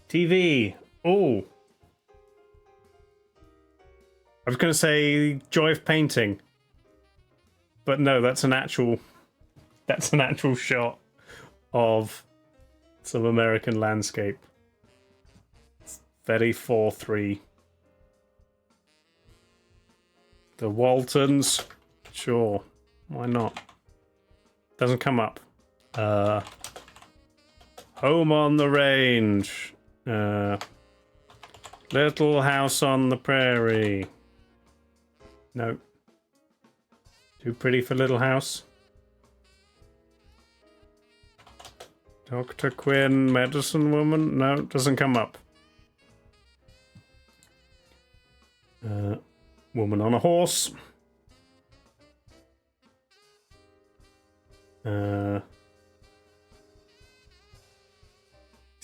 TV. Oh. I was going to say Joy of Painting. But no, that's an actual shot of some American landscape. It's very 4-3. The Waltons. Sure. Why not? Doesn't come up. Home on the Range. Little House on the Prairie. No. Too pretty for Little House. Dr. Quinn, Medicine Woman. No, doesn't come up. Woman on a Horse. It's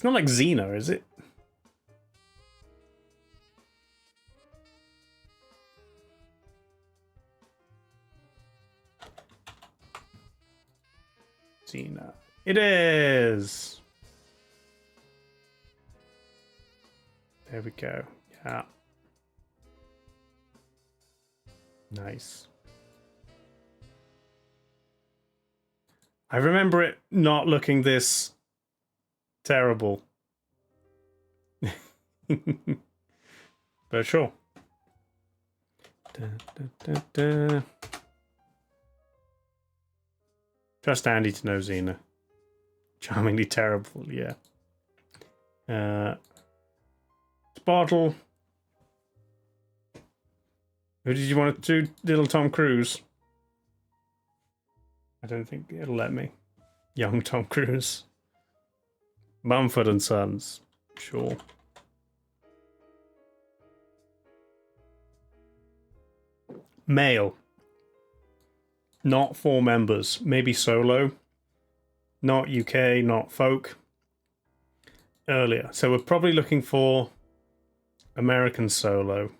not like Xena, is it? Xena. It is! There we go. Yeah. Nice. I remember it not looking this terrible. But sure. Trust Andy to know Xena. Charmingly terrible, yeah. Bottle. Who did you want to do? Little Tom Cruise? I don't think it'll let me. Young Tom Cruise. Mumford and Sons. Sure. Male. Not 4 members. Maybe solo. Not UK, not folk. Earlier. So we're probably looking for American solo.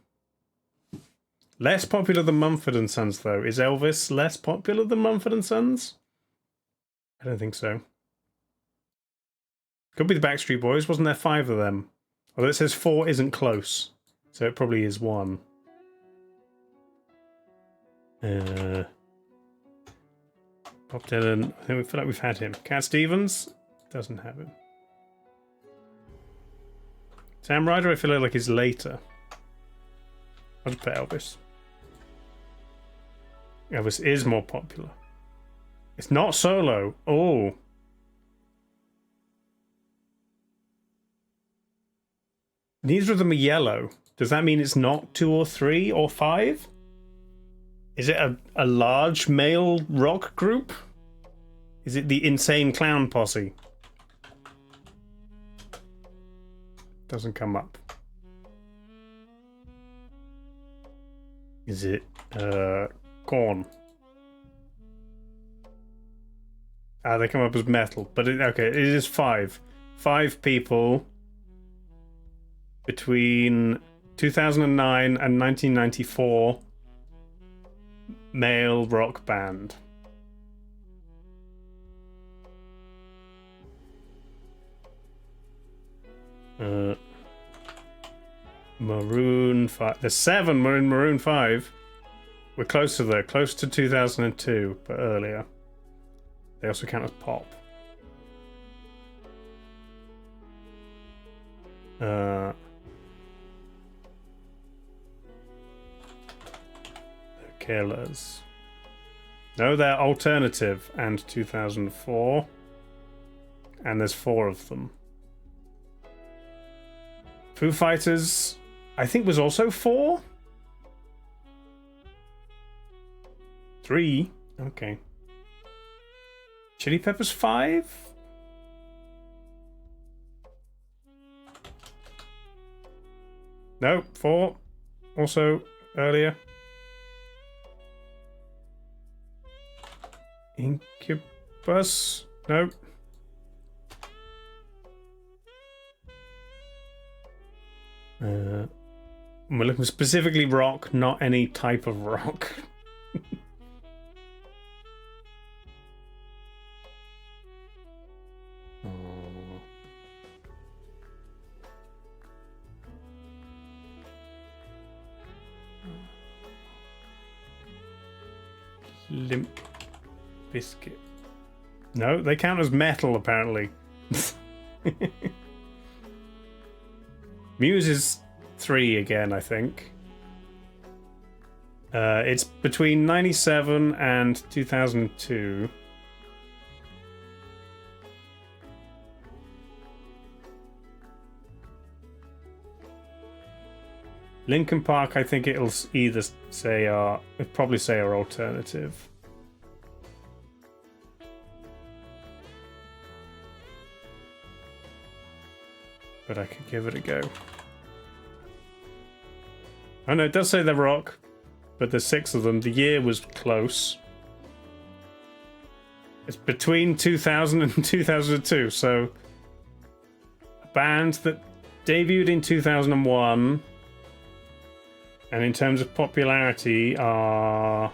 Less popular than Mumford and Sons, though. Is Elvis less popular than Mumford and Sons? I don't think so. Could be the Backstreet Boys. Wasn't there 5 of them? Although it says 4 isn't close. So it probably is 1. Bob Dylan. I think we feel like we've had him. Cat Stevens? Doesn't have him. Sam Ryder, I feel like is later. I'll just put Elvis. Elvis is more popular. It's not solo. Oh. Neither of them are yellow. Does that mean it's not 2 or 3 or 5? Is it a large male rock group? Is it the Insane Clown Posse? Doesn't come up. Is it Korn? Ah, they come up as metal, but okay, it is 5. 5 people between 2009 and 1994. Male rock band. Maroon 5. There's 7 in Maroon 5. We're closer there, close to 2002, but earlier. They also count as pop. The Killers. No, they're alternative and 2004. And there's 4 of them. Foo Fighters, I think, was also 4? 3? Okay. Chili Peppers 5? No, 4. Also earlier. Incubus? No. We're looking specifically rock, not any type of rock. Limp Biscuit. No, they count as metal, apparently. Muse is 3 again, I think. It's between 97 and 2002. Linkin Park, I think it'll either say it'll probably say our alternative. But I could give it a go. Oh no, it does say The Rock, but there's 6 of them. The year was close. It's between 2000 and 2002, so a band that debuted in 2001, and in terms of popularity are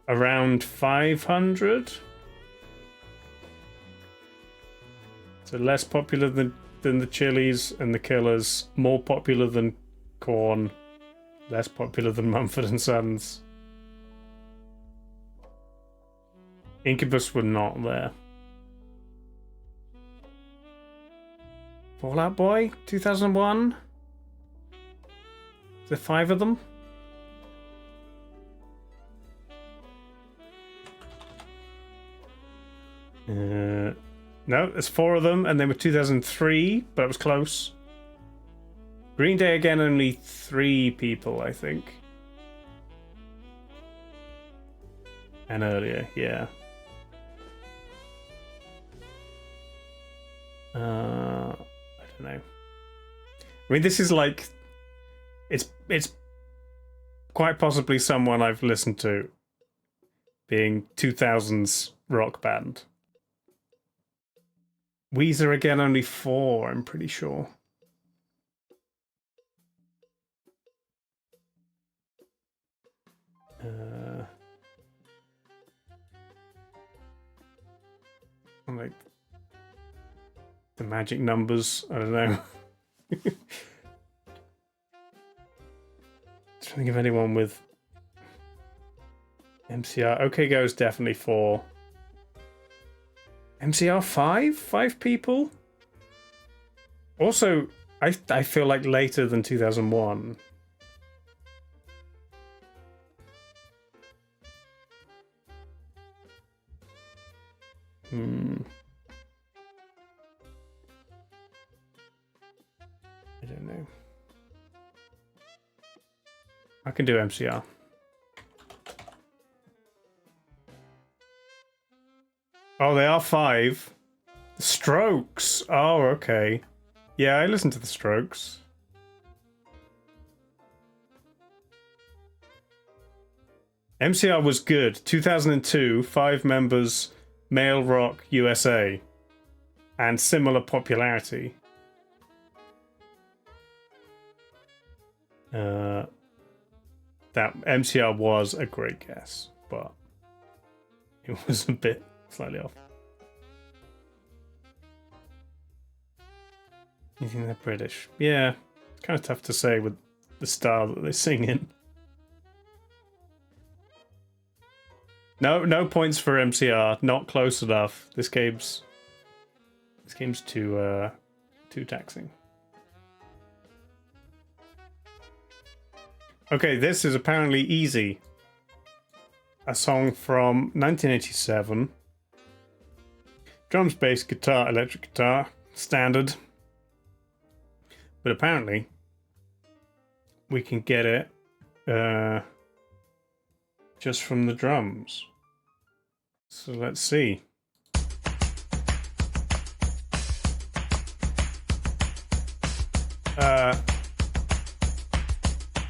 around 500. So less popular than the Chili's and the Killers, more popular than Korn, less popular than Mumford & Sons. Incubus were not there. Fall Out Boy, 2001? Is there 5 of them? No, there's 4 of them, and they were 2003, but it was close. Green Day again, only 3 people, I think. And earlier, yeah. I don't know. I mean, this is like... It's quite possibly someone I've listened to being 2000s rock band. Weezer again, only 4, I'm pretty sure. I'm like the magic numbers, I don't know. Trying to think of anyone with MCR. OK Go's definitely 4. MCR 5? 5 people? Also, I feel like later than 2001. I don't know. I can do MCR. Oh, they are 5. The Strokes. Oh, okay. Yeah, I listened to the Strokes. MCR was good. 2002, 5 members, male rock USA, and similar popularity. That MCR was a great guess, but it was a bit slightly off. You think they're British? Yeah, it's kind of tough to say with the style that they sing in. No points for MCR. Not close enough. This game's too taxing. Okay, this is apparently easy. A song from 1987. Drums, bass, guitar, electric guitar, standard. But apparently, we can get it just from the drums. So let's see.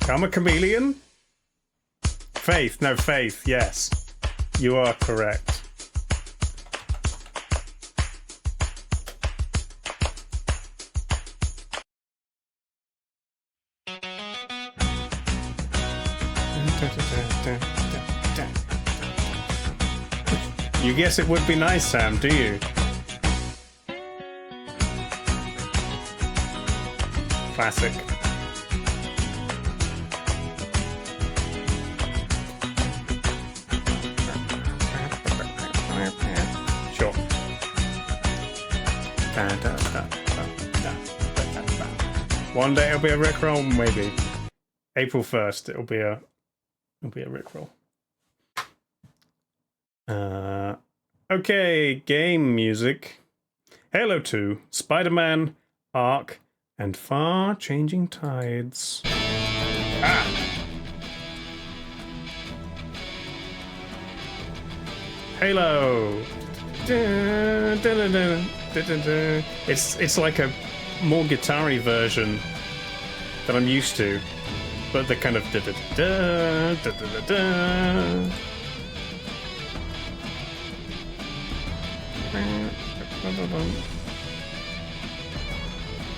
I'm a Chameleon? Faith, no, Faith, yes. You are correct. You guess it would be nice, Sam, do you? Classic. Sure. One day it'll be a Rick roll, maybe. April 1st, it'll be a Rickroll. Okay, game music. Halo 2, Spider-Man, Ark, and Far Changing Tides. Halo. It's like a more guitar-y version that I'm used to, but the kind of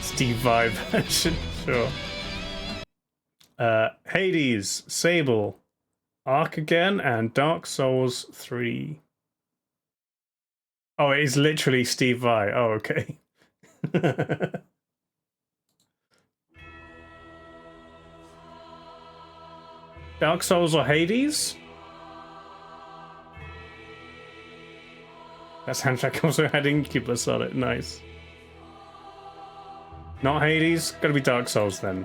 Steve Vai version, sure. Hades, Sable, Ark again, and Dark Souls 3. Oh, it is literally Steve Vai. Oh, okay. Dark Souls or Hades? That soundtrack also had Incubus on it. Nice. Not Hades? Gotta be Dark Souls then.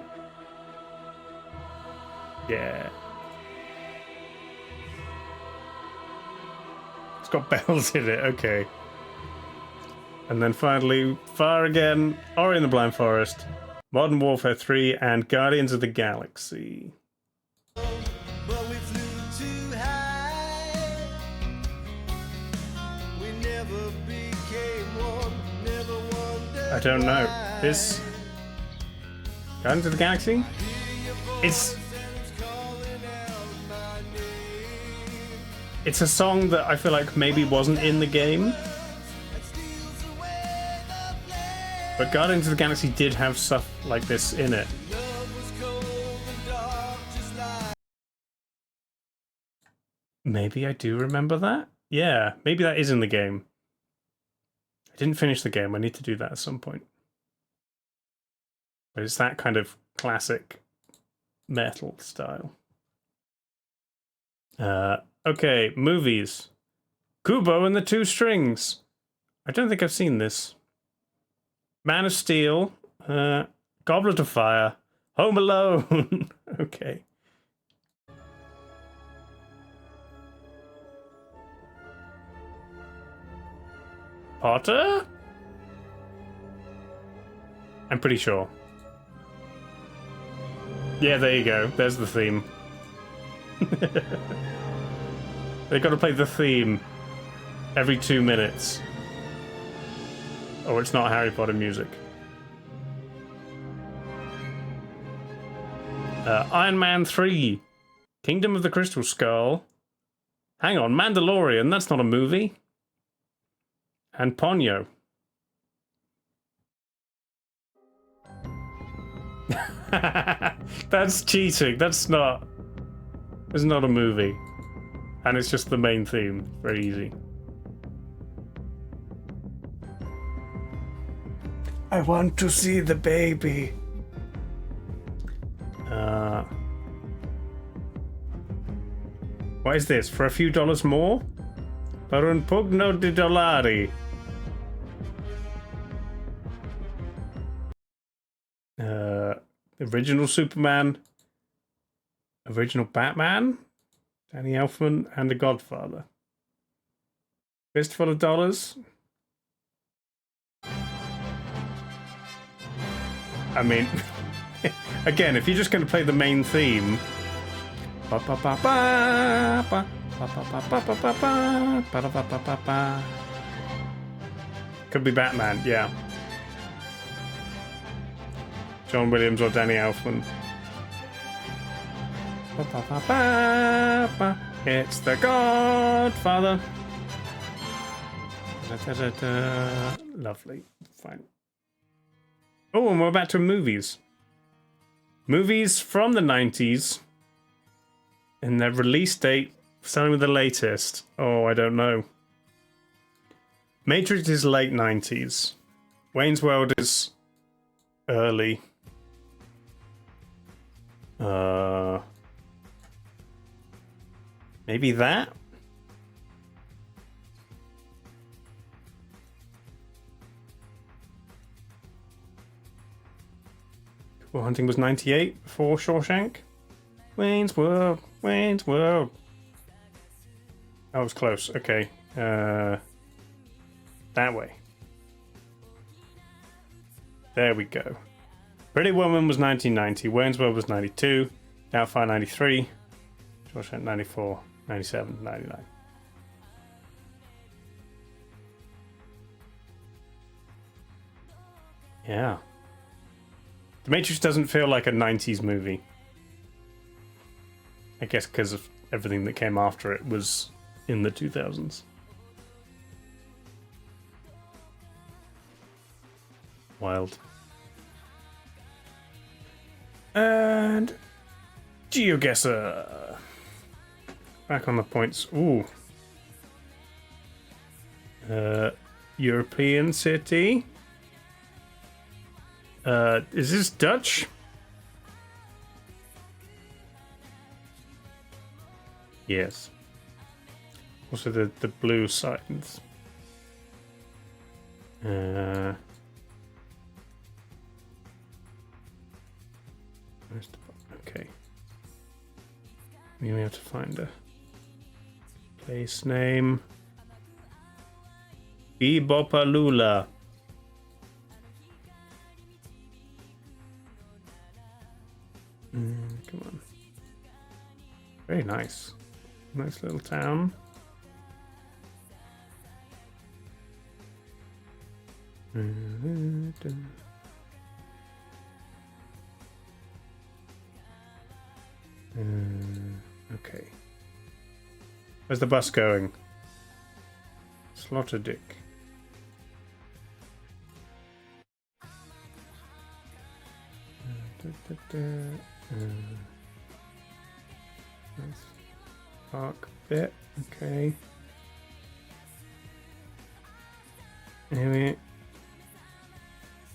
Yeah. It's got bells in it. Okay. And then finally, Fire again, Ori and the Blind Forest, Modern Warfare 3, and Guardians of the Galaxy. I don't know. This Guardians of the Galaxy? It's a song that I feel like maybe wasn't in the game. But Guardians of the Galaxy did have stuff like this in it. Maybe I do remember that? Yeah, maybe that is in the game. I didn't finish the game. I need to do that at some point. But it's that kind of classic metal style. Okay, movies. Kubo and the Two Strings. I don't think I've seen this. Man of Steel, Goblet of Fire, Home Alone. Okay. Potter? I'm pretty sure. Yeah, there you go. There's the theme. They got to play the theme every 2 minutes. Or it's not Harry Potter music. Iron Man 3. Kingdom of the Crystal Skull. Hang on, Mandalorian, that's not a movie. And Ponyo. That's cheating. It's not a movie. And it's just the main theme. Very easy. I want to see the baby. What is this? For a few dollars more? Per un pugno di dollari. Original Superman. Original Batman. Danny Elfman and The Godfather. Fistful of dollars. I mean, again, if you're just going to play the main theme, could be Batman, yeah. John Williams or Danny Elfman. It's The Godfather. Lovely, fine. Oh, and we're back to movies. Movies from the 90s. And their release date, starting with the latest. Oh, I don't know. Matrix is late 90s. Wayne's World is early. Maybe that? Hunting was 98 before Shawshank. Wayne's World. Wayne's World. That was close. Okay. That way. There we go. Pretty Woman was 1990. Wayne's World was 92. Doubtfire 93. Shawshank 94. 97. 99. Yeah. The Matrix doesn't feel like a 90s movie. I guess because of everything that came after it was in the 2000s. Wild. And GeoGuessr. Back on the points. Ooh. European city. Is this Dutch? Yes. Also the blue signs. Okay. We have to find a place name. Bebopalula. Come on. Very nice. Nice little town. Okay. Where's the bus going? Sloterdijk. Nice park bit. Okay. Anyway,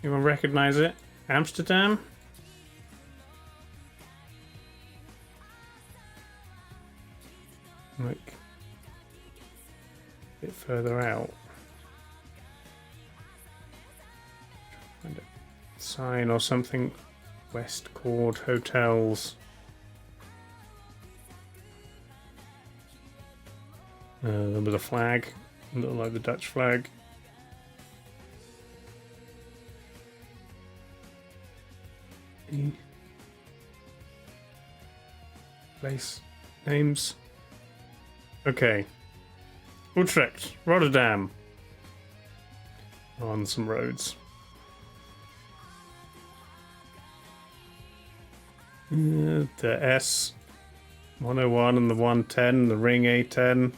you will recognize it? Amsterdam? Like a bit further out. Find a sign or something. West Court hotels. There was a flag, a little like the Dutch flag. Any place names? Okay. Utrecht, Rotterdam. On some roads. The S101 and the 110, the Ring A10.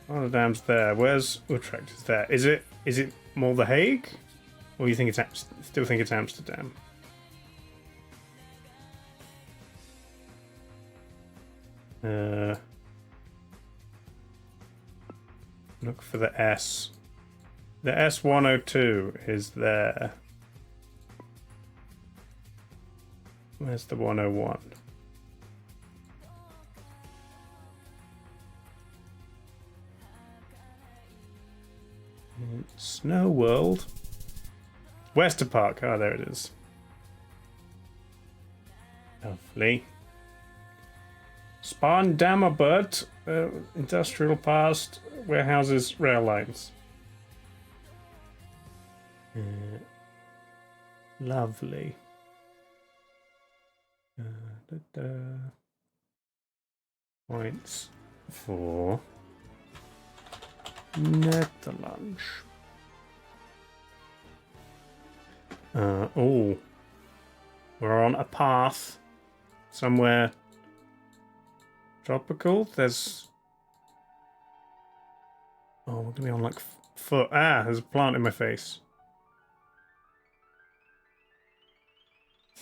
Rotterdam's there. Where's Utrecht? Is there? Is it more The Hague, or you think it's still think it's Amsterdam? Look for the S. The S102 is there. Where's the 101? Snow World. Wester Park. Oh, there it is. Lovely. Spaarndammerbuurt. Industrial past. Warehouses. Rail lines. Lovely. Points for Netherlands. Oh, we're on a path somewhere tropical. There's we're gonna be on like foot. There's a plant in my face.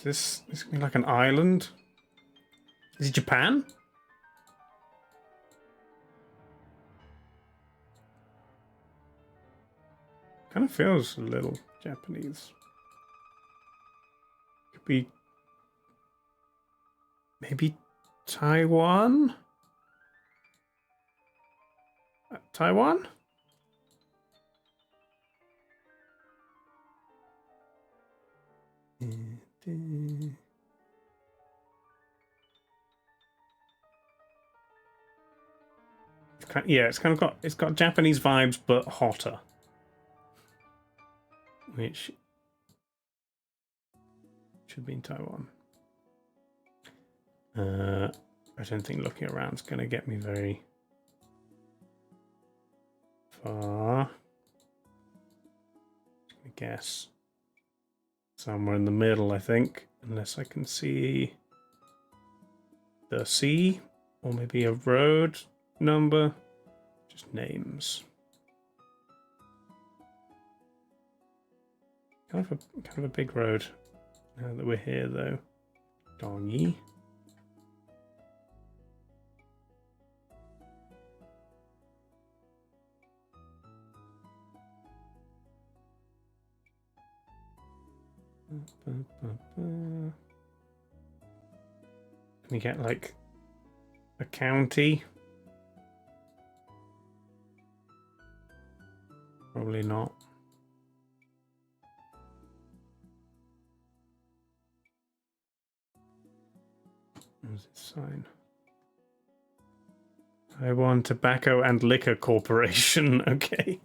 Is this gonna be like an island? Is it Japan? Kind of feels a little Japanese. Could be maybe Taiwan? Taiwan? Yeah, it's got Japanese vibes, but hotter. Which should be in Taiwan. I don't think looking around is going to get me very far. I guess somewhere in the middle, I think, unless I can see the sea or maybe a road number. Just names. Kind of a big road. Now that we're here, though. Dongy. Can we get like a county? Probably not. Where's this sign? Taiwan Tobacco and Liquor Corporation. Okay.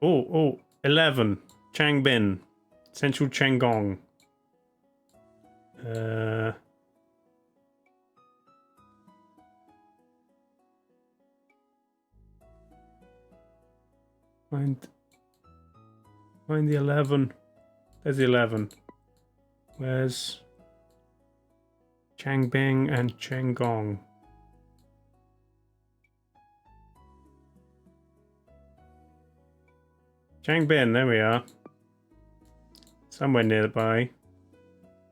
Oh, 11. Changbin. Central Changong. Find the 11. There's the 11. Where's Changbing and Changong? Changbin, there we are. Somewhere nearby.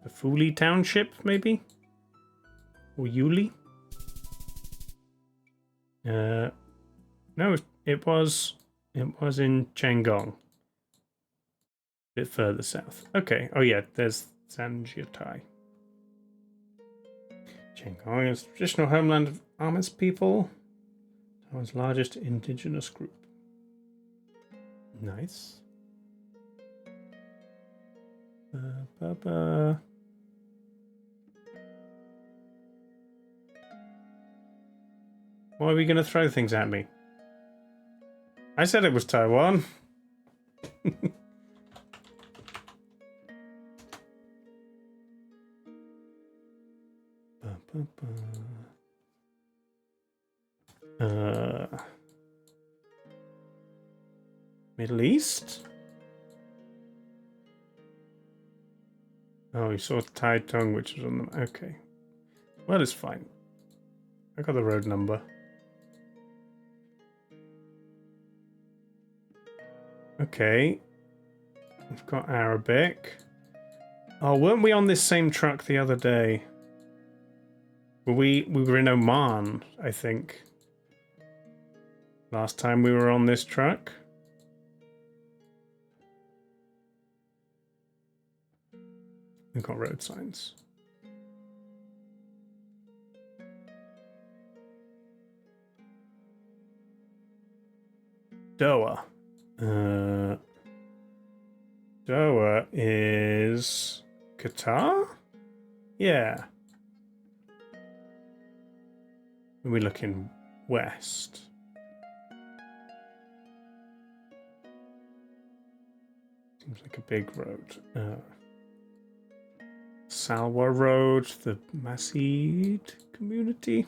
The Fuli Township, maybe? Or Yuli? No, it was in Changong. A bit further south. Okay. Oh yeah, there's Sanjiatai. Changong is the traditional homeland of Amis people. Taiwan's largest indigenous group. Nice. Why are we going to throw things at me? I said it was Taiwan. Middle East? Oh, you saw Taitung, which was on the... Okay. Well, it's fine. I got the road number. Okay. We've got Arabic. Oh, weren't we on this same truck the other day? We were in Oman, I think. Last time we were on this truck. We've got road signs. Doha. Doha is Qatar? Yeah. Are we looking west? Seems like a big road. Salwa Road, the Masid community.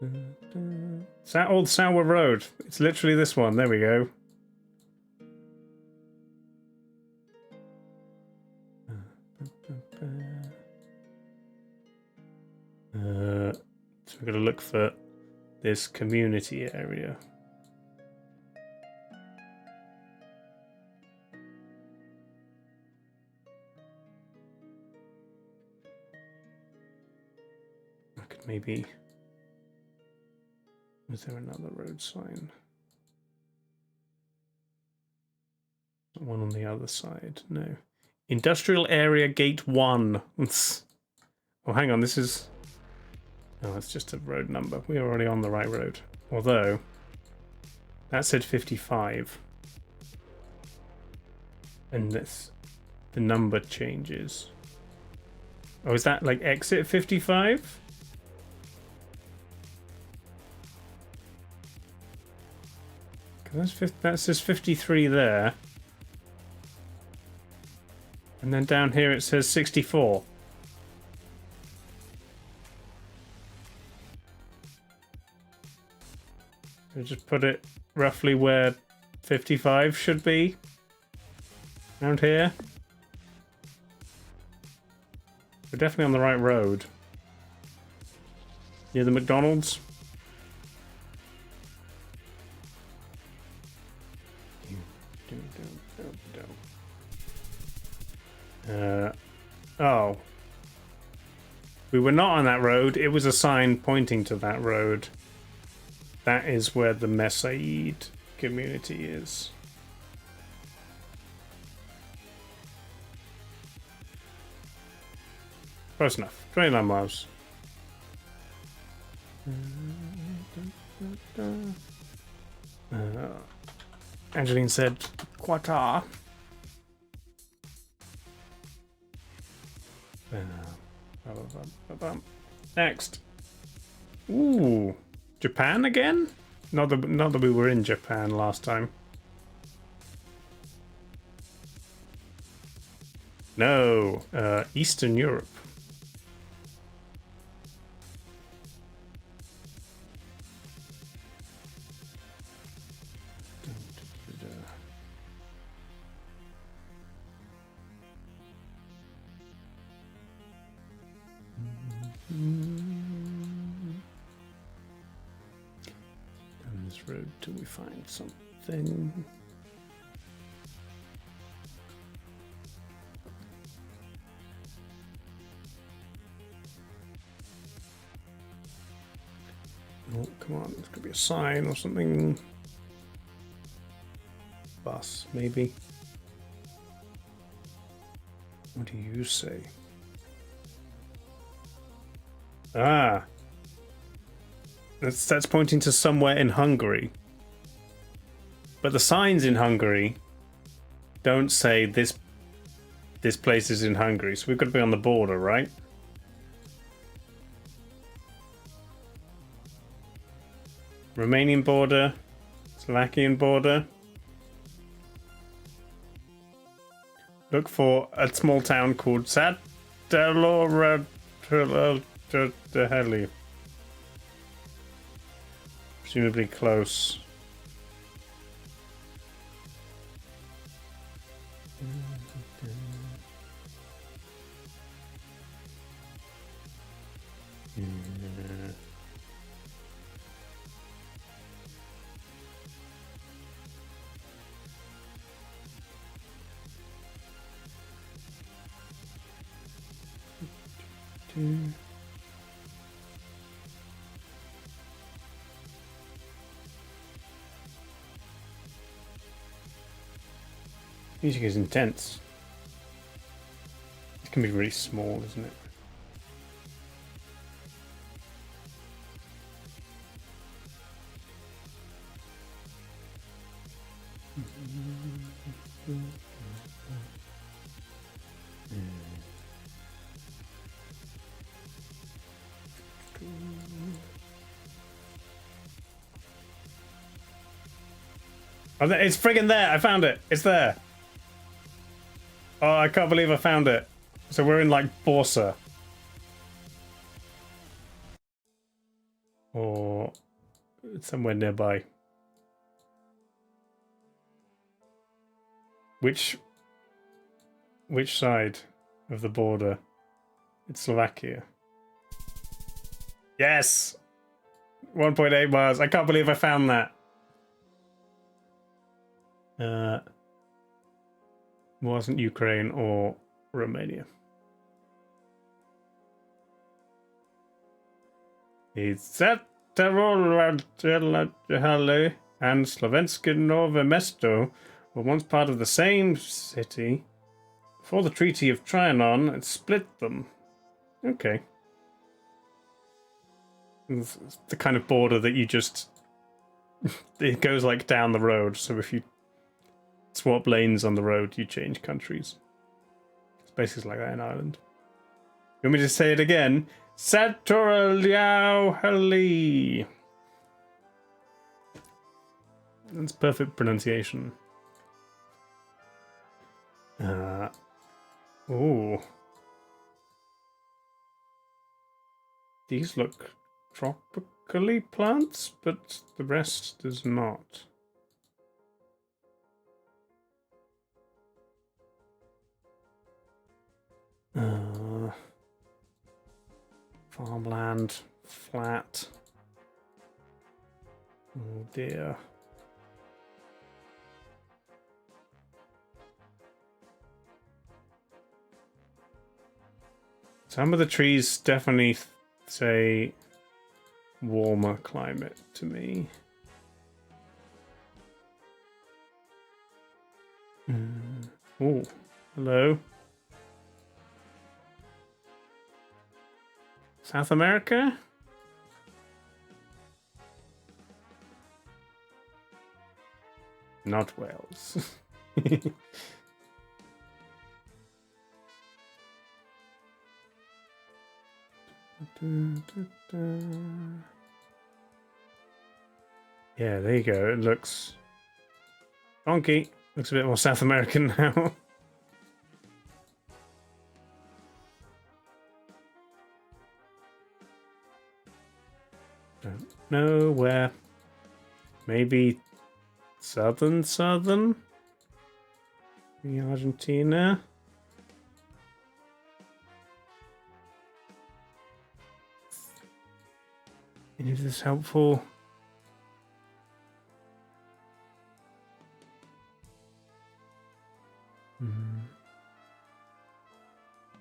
Old Salwa Road. It's literally this one. There we go. So we're going to look for this community area. I could maybe... Is there another road sign? One on the other side. No. Industrial Area Gate 1. Oh, hang on. This is... Oh, it's just a road number. We're already on the right road. Although, that said 55. And this, the number changes. Oh, is that like exit 55? That says 53 there. And then down here it says 64. So just put it roughly where 55 should be. Around here. We're definitely on the right road. Near the McDonald's. Oh. We were not on that road. It was a sign pointing to that road. That is where the Messaid community is. Close enough. 29 miles. Angeline said, Qatar. Next. Ooh. Japan again? Not that we were in Japan last time. No. Eastern Europe. Down this road till we find something. Oh, come on, there's gonna be a sign or something. Bus, maybe. What do you say? Ah. That's pointing to somewhere in Hungary. But the signs in Hungary don't say this place is in Hungary, so we've got to be on the border, right? Romanian border, Slovakian border. Look for a small town called Sadaloraheli. Presumably close. Music is intense. It can be really small, isn't it? Oh, it's friggin' there! I found it! It's there! Oh, I can't believe I found it. So we're in, like, Borsa. Or somewhere nearby. Which side of the border? It's Slovakia. Yes! 1.8 miles. I can't believe I found that. Wasn't Ukraine or Romania. It's at and Slovenské Nové Mesto were once part of the same city. Before the Treaty of Trianon, it split them. Okay. It's the kind of border that you just it goes like down the road. So if you swap lanes on the road, you change countries. It's basically like that in Ireland. You want me to say it again? Satoraliauhali. That's perfect pronunciation. Ooh. These look tropically plants, but the rest does not. Farmland, flat. Oh dear. Some of the trees definitely say warmer climate to me. Oh, hello. South America? Not Wales. Yeah, there you go. It looks funky. Looks a bit more South American now. Don't know where. Maybe southern? Maybe Argentina? Any of this helpful?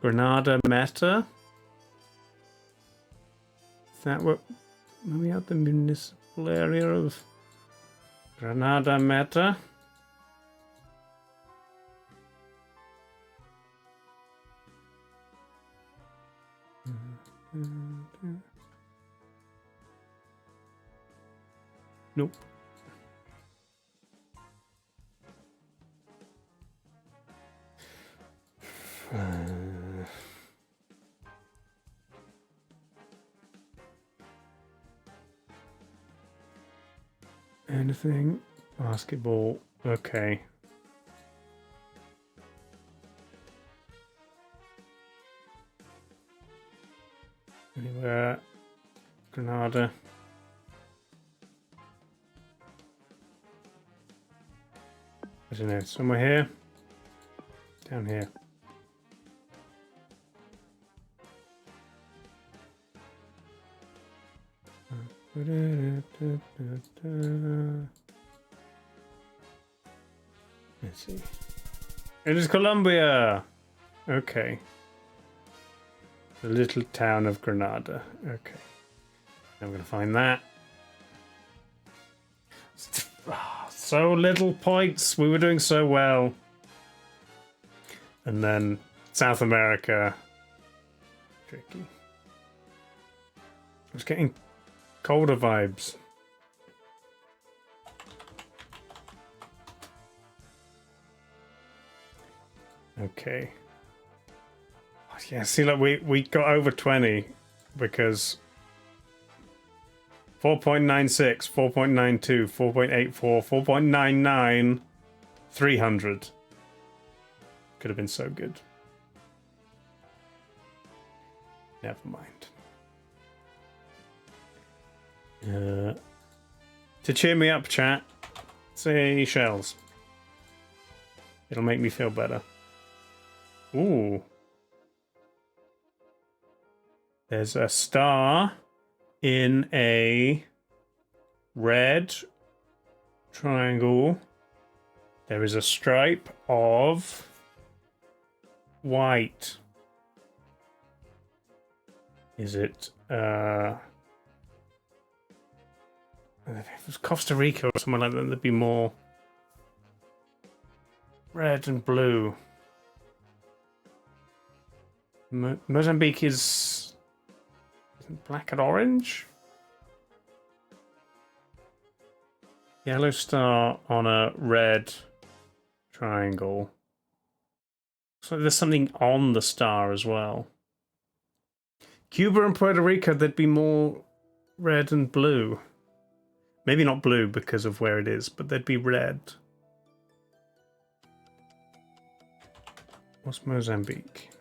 Granada Meta? Is that what? Maybe out the municipal area of Granada Meta? Nope. Anything? Basketball. Okay. Anywhere? Granada. I don't know. Somewhere here? Down here. Let's see. It is Colombia! Okay. The little town of Granada. Okay. I'm going to find that. So little points. We were doing so well. And then South America. Tricky. I was getting colder vibes. Okay. Yeah, see, like we got over 20 because 4.96, 4.92, 4.84, 4.99, 300. Could have been so good. Never mind. To cheer me up, chat, say shells. It'll make me feel better. Ooh. There's a star in a red triangle. There is a stripe of white. Is it if it was Costa Rica or somewhere like that, there'd be more red and blue. Mozambique is black and orange. Yellow star on a red triangle. So there's something on the star as well. Cuba and Puerto Rico, there'd be more red and blue. Maybe not blue because of where it is, but they'd be red. What's Mozambique?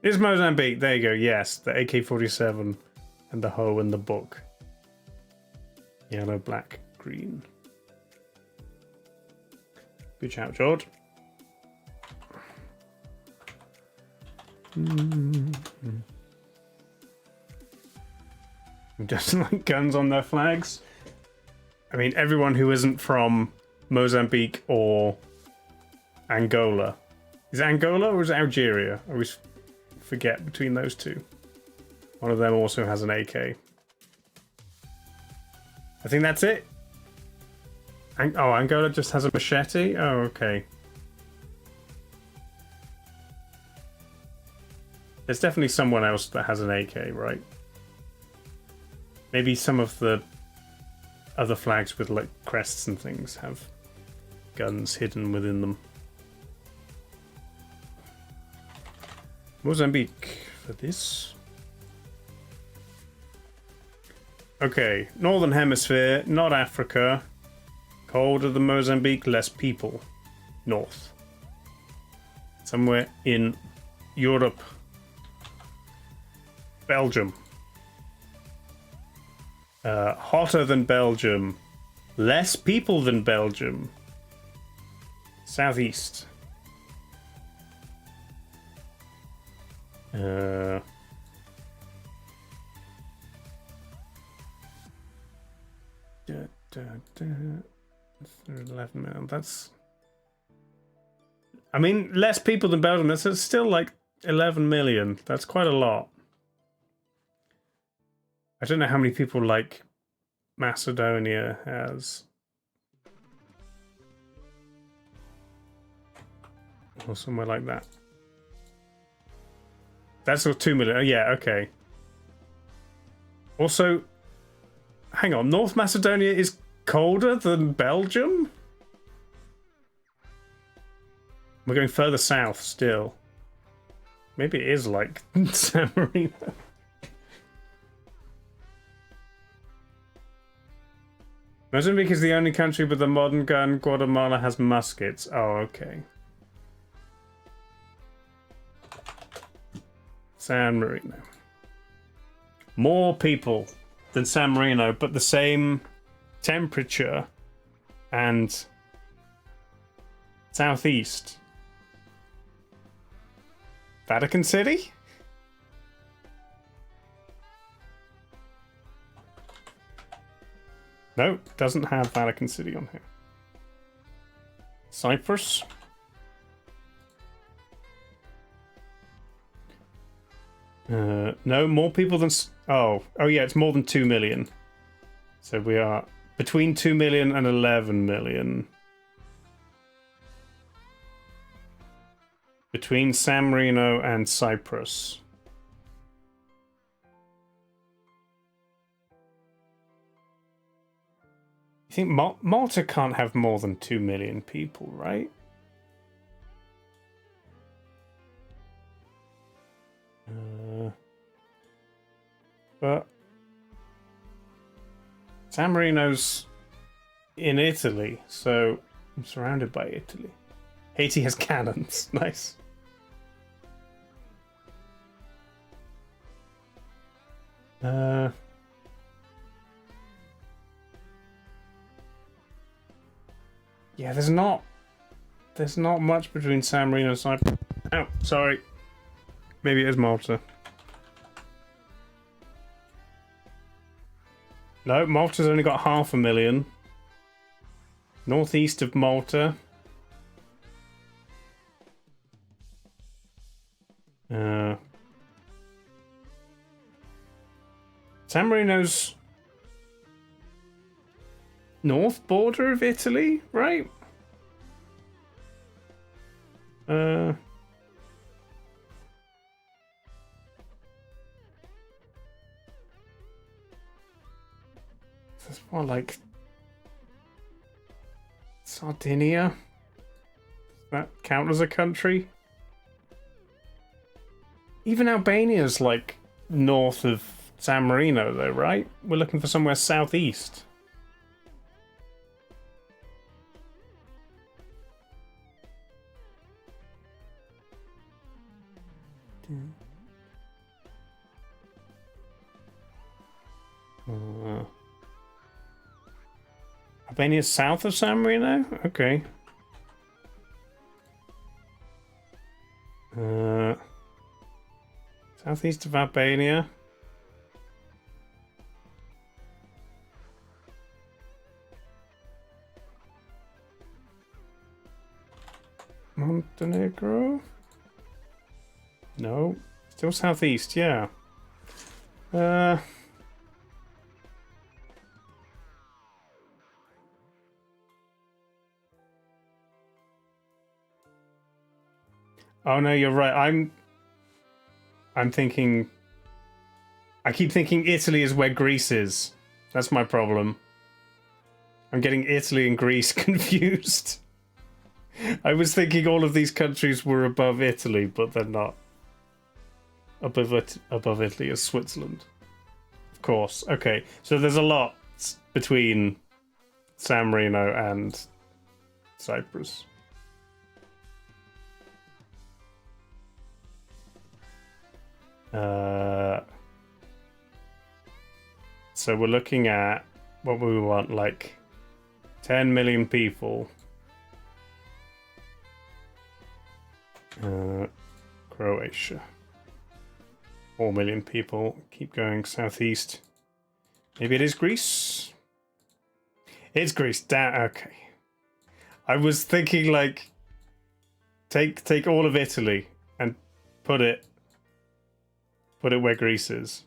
It's Mozambique. There you go. Yes, the AK-47 and the hoe and the book. Yellow, black, green. Good shout, George. Just like guns on their flags. I mean, everyone who isn't from Mozambique or Angola. Is it Angola or is it Algeria? I always forget between those two. One of them also has an AK. I think that's it. Oh, Angola just has a machete? Oh, okay. There's definitely someone else that has an AK, right? Maybe some of the other flags with like crests and things have guns hidden within them. Mozambique for this. Okay, Northern Hemisphere, not Africa. Colder than Mozambique, less people. North. Somewhere in Europe. Belgium. Hotter than Belgium. Less people than Belgium. Southeast. Da, da, da. 11 million. That's. I mean, less people than Belgium. That's still like 11 million. That's quite a lot. I don't know how many people like Macedonia has. Or somewhere like that. That's 2 million. Oh, yeah, okay. Also, hang on. North Macedonia is colder than Belgium? We're going further south still. Maybe it is like San Marino. Mozambique is the only country with a modern gun. Guatemala has muskets. Oh, okay. San Marino. More people than San Marino, but the same temperature and southeast. Vatican City? No, doesn't have Vatican City on here. Cyprus? No, more people than... Oh yeah, it's more than 2 million. So we are between 2 million and 11 million. Between San Marino and Cyprus. I think Malta can't have more than 2 million people, right? But San Marino's in Italy, so I'm surrounded by Italy. Haiti has cannons. Nice. Yeah, there's not much between San Marino and Cyprus. Oh, sorry. Maybe it is Malta. No, Malta's only got 500,000. Northeast of Malta. San Marino's north border of Italy, right? It's more like Sardinia? Does that count as a country? Even Albania's like north of San Marino though, right? We're looking for somewhere southeast. Albania's south of San Marino? Okay. Southeast of Albania. Montenegro? No. Still southeast, yeah. Oh no, you're right. I'm thinking. I keep thinking Italy is where Greece is. That's my problem. I'm getting Italy and Greece confused. I was thinking all of these countries were above Italy, but they're not. Above Italy is Switzerland. Of course. Okay, so there's a lot between San Marino and Cyprus. So we're looking at what we want, like 10 million people. Croatia. 4 million people. Keep going southeast. Maybe it is Greece? It's Greece. Okay. I was thinking like take all of Italy and put it where Greece is.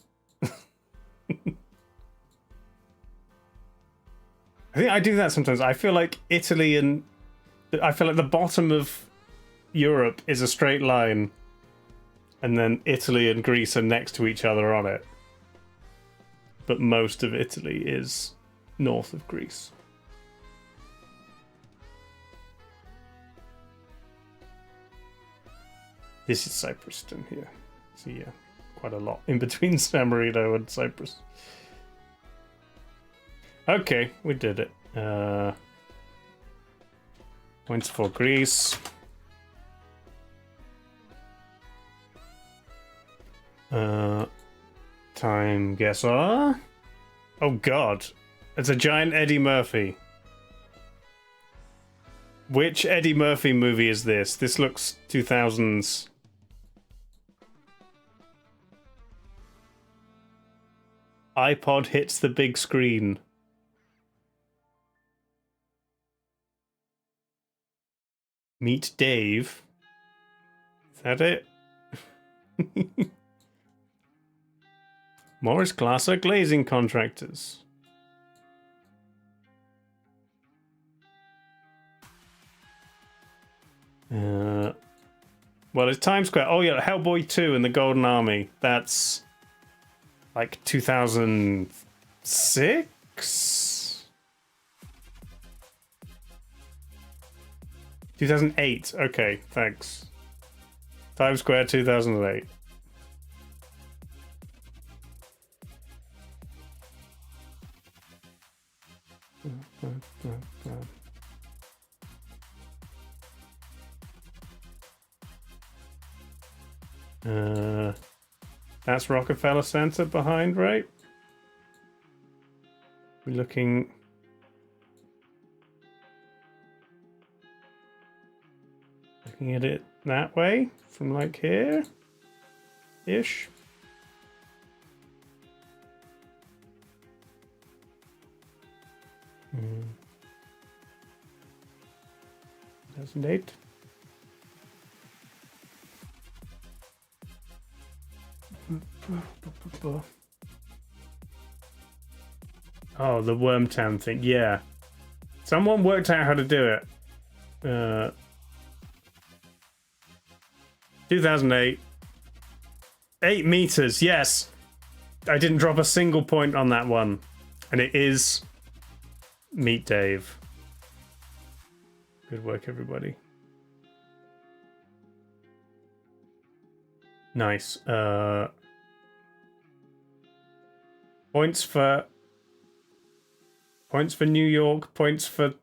I think I do that sometimes. I feel like Italy and I feel like the bottom of Europe is a straight line, and then Italy and Greece are next to each other on it. But most of Italy is north of Greece. This is Cyprus down here. So yeah, quite a lot in between San Marino and Cyprus. Okay, we did it. Points for Greece. Time guesser. Oh god. It's a giant Eddie Murphy. Which Eddie Murphy movie is this? This looks 2000s. iPod hits the big screen. Meet Dave. Is that it? Morris Glasser glazing contractors. Well, it's Times Square. Oh yeah, Hellboy 2 and the Golden Army. That's like 2006? 2008. Okay, thanks. Times Square 2008. That's Rockefeller Center behind, right? We're looking at it that way, from like here ish. Hmm. 2008. Oh, the Wormtown thing. Yeah. Someone worked out how to do it. 2008. 8 meters. Yes. I didn't drop a single point on that one. And it is Meet Dave. Good work, everybody. Nice. Points for New York. Points for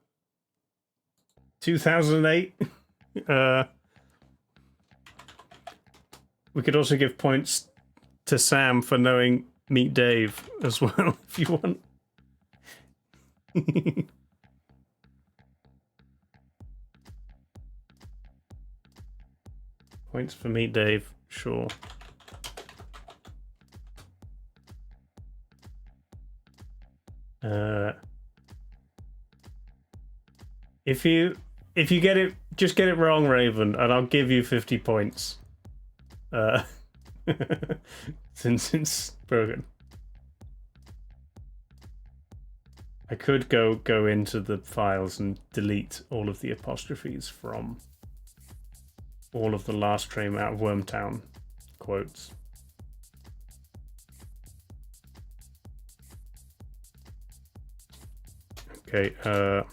2008. We could also give points to Sam for knowing Meet Dave as well, if you want. Points for Meet Dave, sure. If you get it, just get it wrong, Raven, and I'll give you 50 points. Since it's broken. I could go into the files and delete all of the apostrophes from all of the last train out of Wormtown quotes. Okay, hang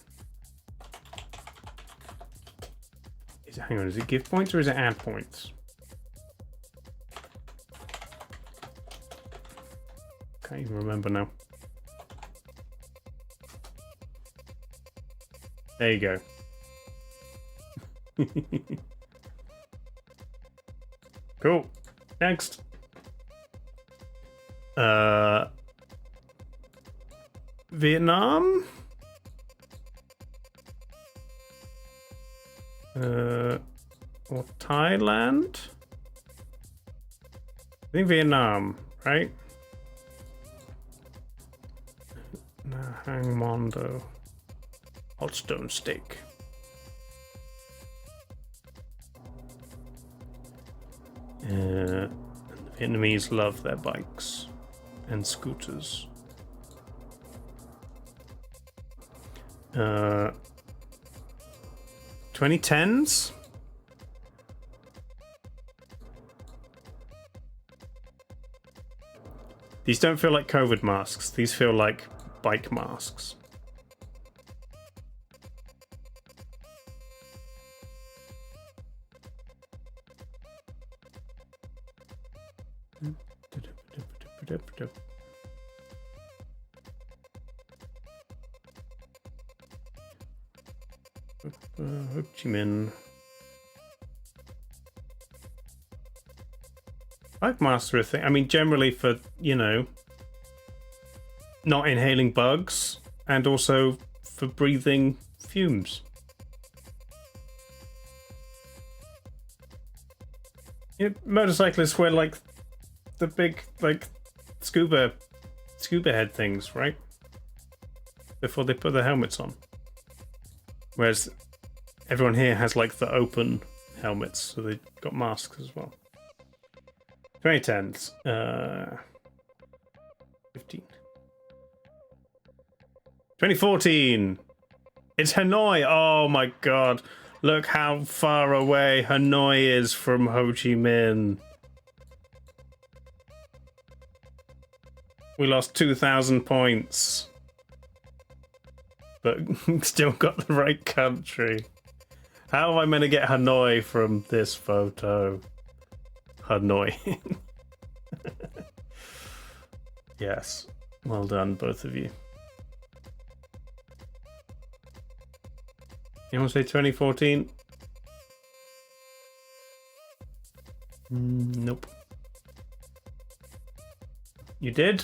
on, is it give points or is it add points? Can't even remember now. There you go. Cool. Next. Vietnam? Or Thailand? I think Vietnam, right? Hang Mondo. Hot stone steak. The Vietnamese love their bikes and scooters. 2010s? These don't feel like COVID masks. These feel like bike masks. Ho Chi Minh. Bike masks are a thing. I mean, generally for, you know, not inhaling bugs and also for breathing fumes. You know, motorcyclists wear like the big like scuba head things, right? Before they put their helmets on. Whereas everyone here has like the open helmets, so they got masks as well. 2010s. 15. 2014. It's Hanoi. Oh my god. Look how far away Hanoi is from Ho Chi Minh. We lost 2,000 points. But still got the right country. How am I meant to get Hanoi from this photo? Hanoi. Yes. Well done, both of you. You want to say 2014? Nope. You did?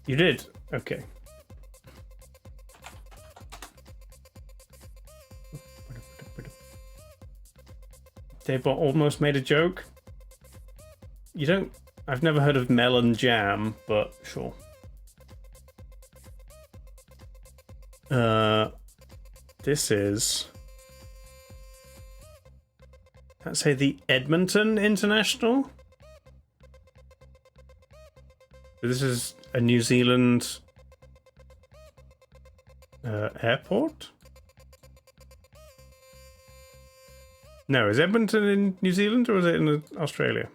You did? Okay. Dave almost made a joke. You don't... I've never heard of melon jam, but sure. This is... Let's say the Edmonton International? This is a New Zealand airport? No, is Edmonton in New Zealand or is it in Australia?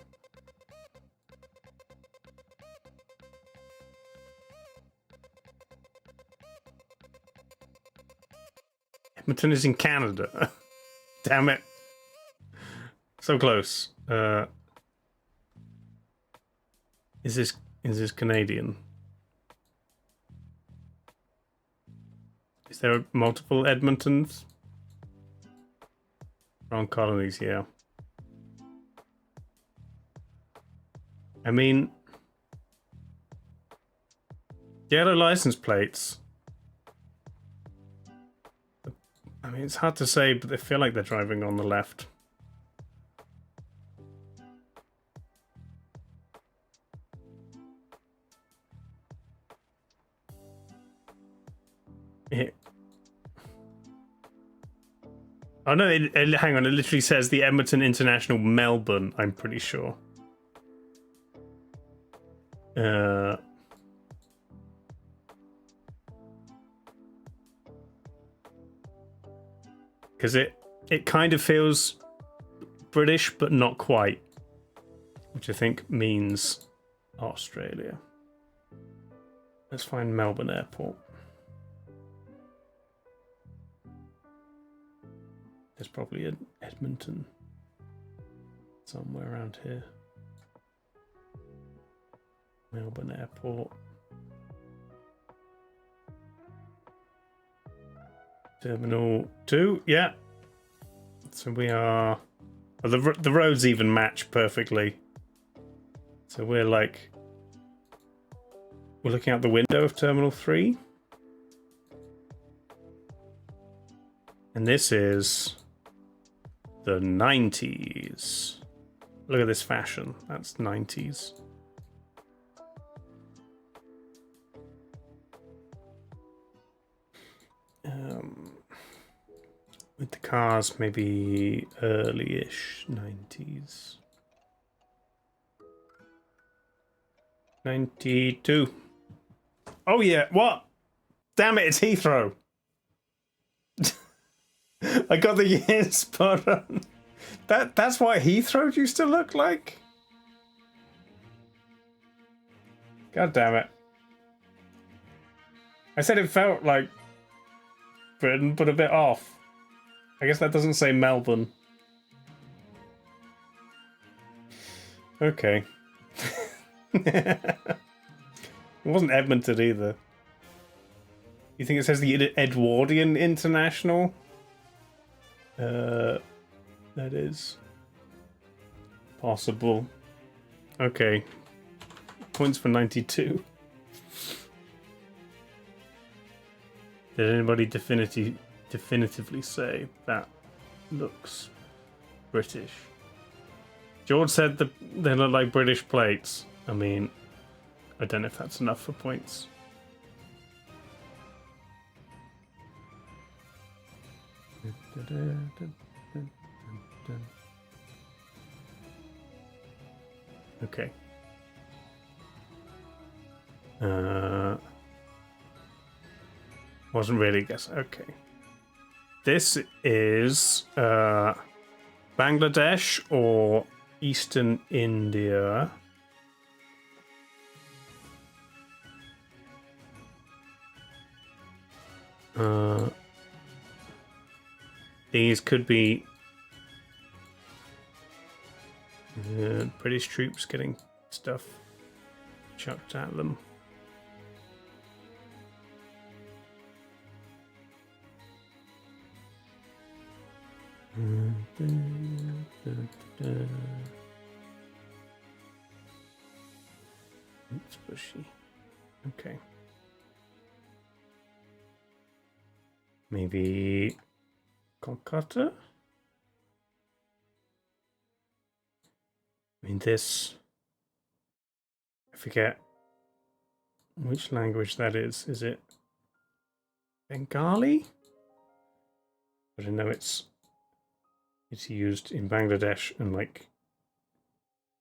Edmonton is in Canada. Damn it. So close. Is this Canadian? Is there multiple Edmontons? Wrong colonies, yeah. I mean, yellow license plates. I mean, it's hard to say, but they feel like they're driving on the left. Oh no, hang on, it literally says the Edmonton International Melbourne, I'm pretty sure. Because it kind of feels British, but not quite. Which I think means Australia. Let's find Melbourne Airport. There's probably an Edmonton somewhere around here. Melbourne Airport. Terminal 2, yeah. So we are... Well, the roads even match perfectly. So we're like... We're looking out the window of Terminal 3. And this is... the 90s. Look at this fashion. That's 90s. With the cars, maybe early-ish 90s. 92. Oh yeah, what? Damn it, it's Heathrow. I got the years spot on. That's what Heathrow used to look like? God damn it. I said it felt like Britain, but a bit off. I guess that doesn't say Melbourne. Okay. It wasn't Edmonton either. You think it says the Edwardian International? That is possible. Okay. Points for 92. Did anybody definitively say that looks British? George said that they look like British plates. I mean, I don't know if that's enough for points. Okay. Wasn't really a guess. Okay. This is Bangladesh or Eastern India. These could be British troops getting stuff chucked at them. It's bushy. Okay. Maybe Kolkata? I mean, this... I forget which language that is. Is it Bengali? But I know it's used in Bangladesh and like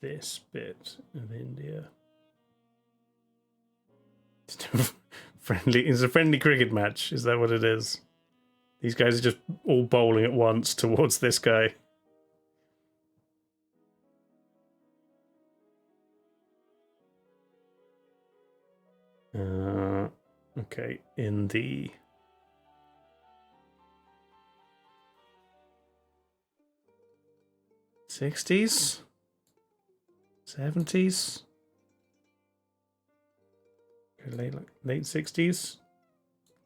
this bit of India. It's a friendly cricket match. Is that what it is? These guys are just all bowling at once towards this guy. Okay, in the 60s? 70s? Late 60s?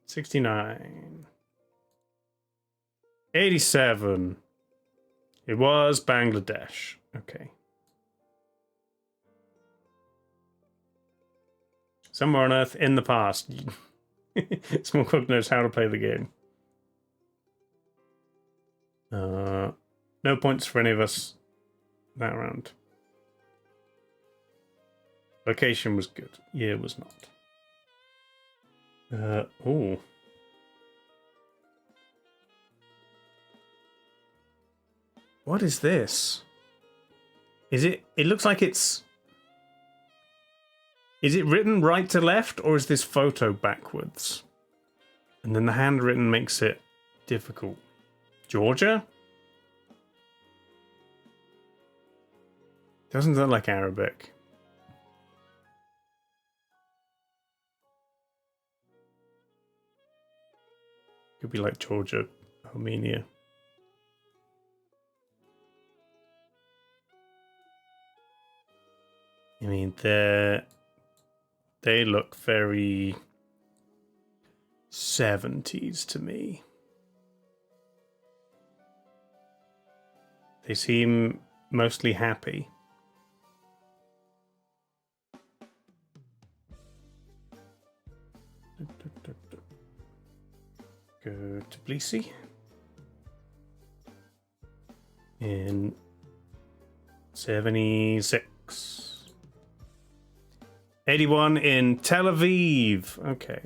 69. 87. It was Bangladesh. Okay. Somewhere on Earth in the past. Small Cook knows how to play the game. No points for any of us that round. Location was good. Year was not. Oh. What is this? Is it? It looks like it's. Is it written right to left, or is this photo backwards? And then the handwritten makes it difficult. Georgia? Doesn't look like Arabic. Could be like Georgia, Armenia. I mean, they look very 70s to me. They seem mostly happy. Go to Tbilisi. In 76. 81 in Tel Aviv. Okay.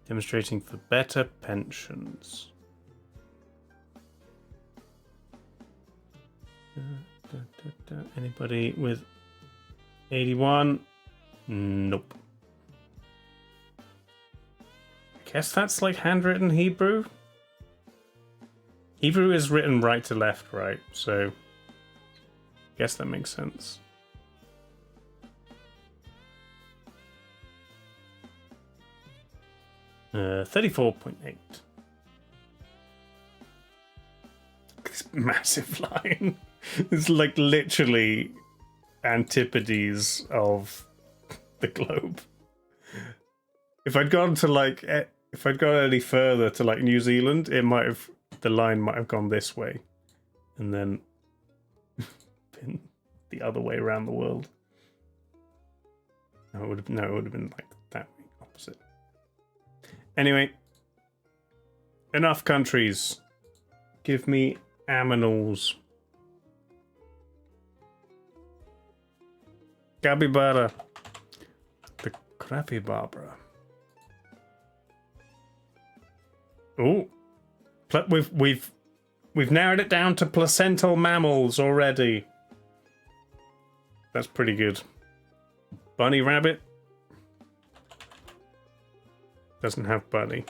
Demonstrating for better pensions. Anybody with 81? Nope. I guess that's like handwritten Hebrew. Hebrew is written right to left, right? So, I guess that makes sense. Uh, 34.8. This massive line. It's like literally antipodes of the globe. If I'd gone to like, if I'd gone any further to like New Zealand, it might have, the line might have gone this way, and then been the other way around the world. No, it would have been like that opposite. Anyway, enough countries. Give me aminals. Capybara. The Crapybarbara. Oh, we've narrowed it down to placental mammals already. That's pretty good. Bunny rabbit. Doesn't have bunny.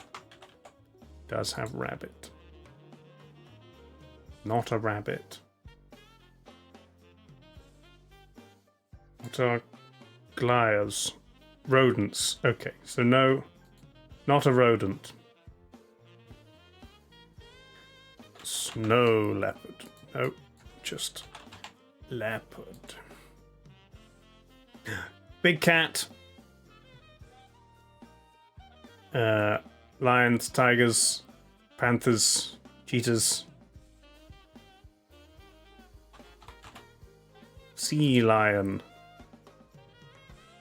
Does have rabbit. Not a rabbit. What are glias? Rodents. Okay, so no, not a rodent. Snow leopard. No, just leopard. Big cat. Lions, tigers, panthers, cheetahs. Sea lion.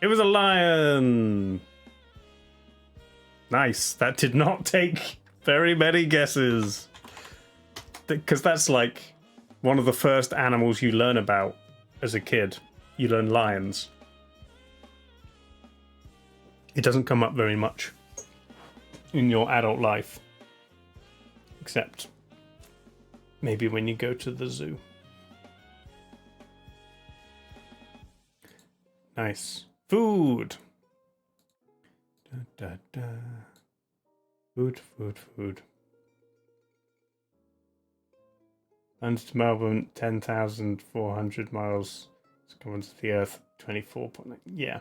It was a lion! Nice. That did not take very many guesses. Because that's like one of the first animals you learn about as a kid. You learn lions. It doesn't come up very much in your adult life. Except maybe when you go to the zoo. Nice. Food. Da, da, da. Food, food, food. London to Melbourne, 10,400 miles. It's coming to the Earth, 24.9. Yeah.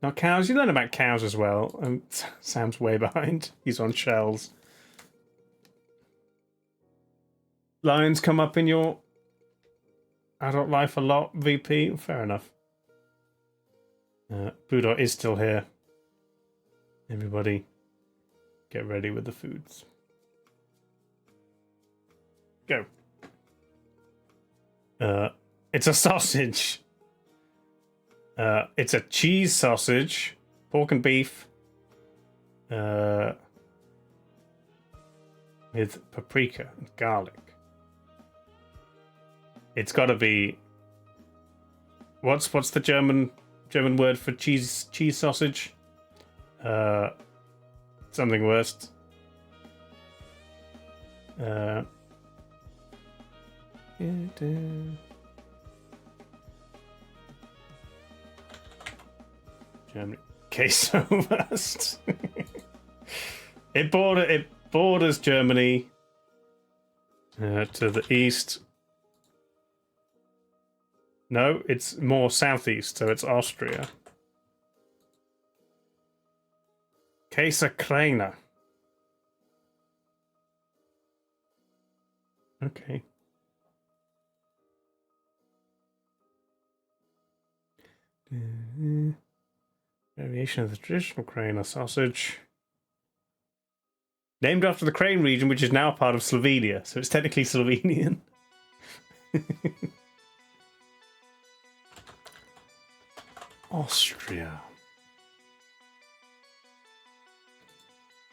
Not cows. You learn about cows as well. And Sam's way behind. He's on shells. Lions come up in your adult life a lot, VP. Fair enough. Budor is still here. Everybody, get ready with the foods. Go. It's a sausage. It's a cheese sausage, pork and beef, with paprika and garlic. It's got to be. What's the German word for cheese sausage? Something worse. Germany. Queso wurst. It borders Germany to the east. No, it's more southeast, so it's Austria. Käsekreiner. Okay. Variation of the traditional Krainer sausage. Named after the Crane region, which is now part of Slovenia, so it's technically Slovenian. Austria.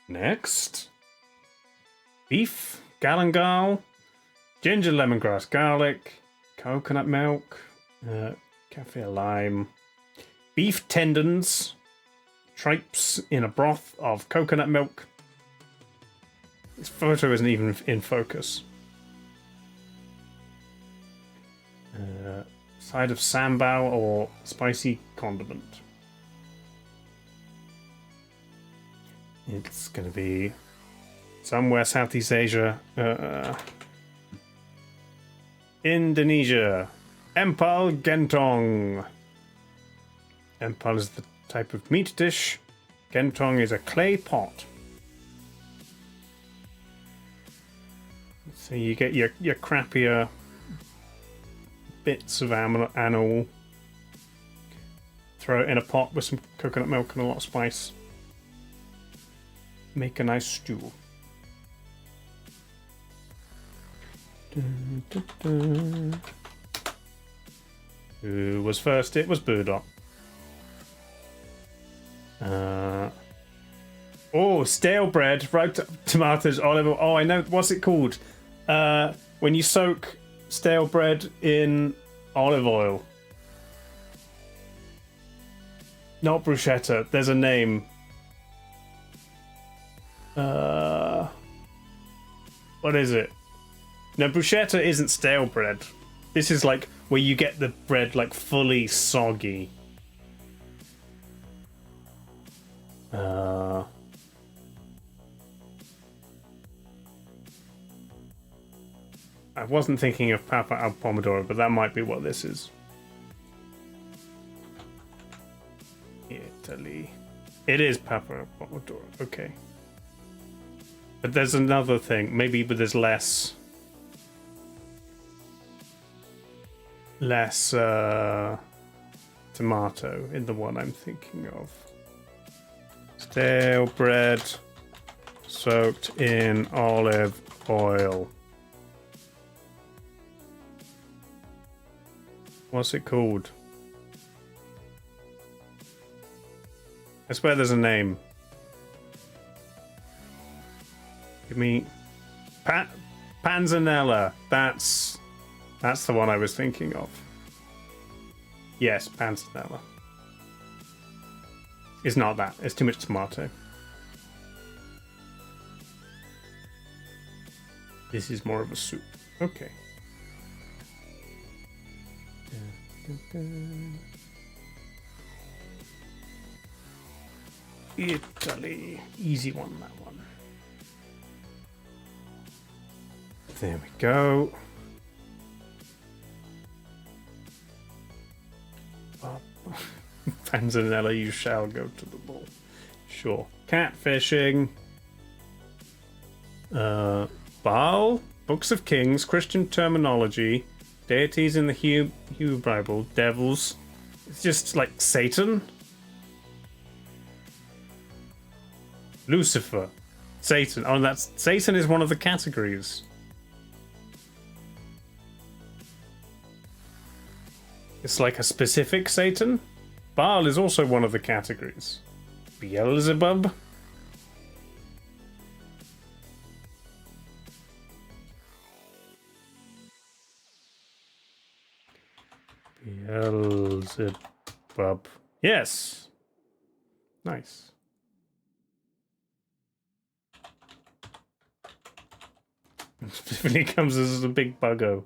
Next. Beef, galangal, ginger, lemongrass, garlic, coconut milk, cafe lime, beef tendons, tripes in a broth of coconut milk. This photo isn't even in focus. Side of sambal or spicy condiment. It's going to be somewhere Southeast Asia. Indonesia. Empal gentong. Empal is the type of meat dish. Gentong is a clay pot. So you get your crappier bits of animal. Throw it in a pot with some coconut milk and a lot of spice. Make a nice stew. Dun, dun, dun. Who was first? It was Budok. Oh, stale bread, ripe tomatoes, olive oil. Oh, I know. What's it called? When you soak stale bread in olive oil. Not bruschetta. There's a name. What is it? No, bruschetta isn't stale bread. This is like where you get the bread like fully soggy. I wasn't thinking of Papa al Pomodoro, but that might be what this is. Italy. It is Papa al Pomodoro. Okay. But there's another thing. Maybe, but there's less tomato in the one I'm thinking of. Stale bread soaked in olive oil. What's it called? I swear there's a name. Give me panzanella. That's the one I was thinking of. Yes, panzanella. It's not that. It's too much tomato. This is more of a soup. Okay. Italy. Easy one, that one. There we go. Panzanella, you shall go to the ball. Sure. Catfishing. Baal, Books of Kings, Christian terminology, deities in the Hebrew Bible, devils. It's just like Satan. Lucifer. Satan. Oh, that's Satan is one of the categories. It's like a specific Satan. Baal is also one of the categories. Beelzebub. Beelzebub. Yes. Nice. Specifically comes as a big buggo.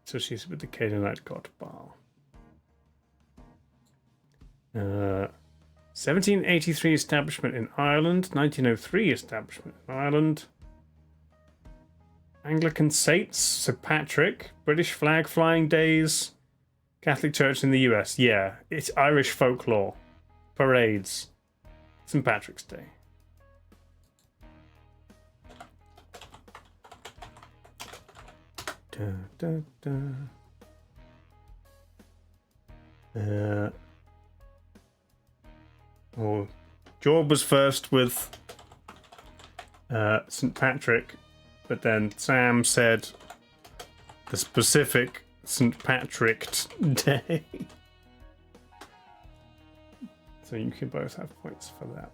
So she's with the Canaanite god Baal. 1783 establishment in Ireland. 1903 establishment in Ireland. Anglican saints, St. Patrick, British flag flying days, Catholic Church in the US. Yeah, it's Irish folklore. Parades. St. Patrick's Day. Da, da, da. Job was first with St. Patrick, but then Sam said the specific St. Patrick Day. So you can both have points for that.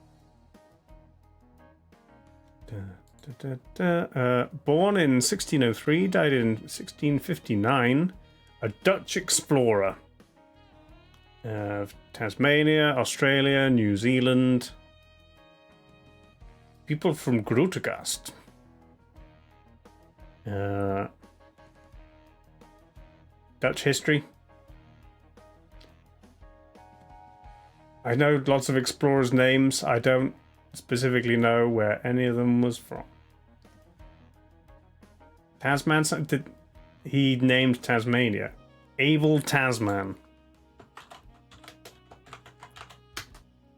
Born in 1603, died in 1659, a Dutch explorer. Tasmania, Australia, New Zealand. People from Grootegast. Dutch history. I know lots of explorers' names. I don't specifically know where any of them was from. Tasman, he named Tasmania. Abel Tasman.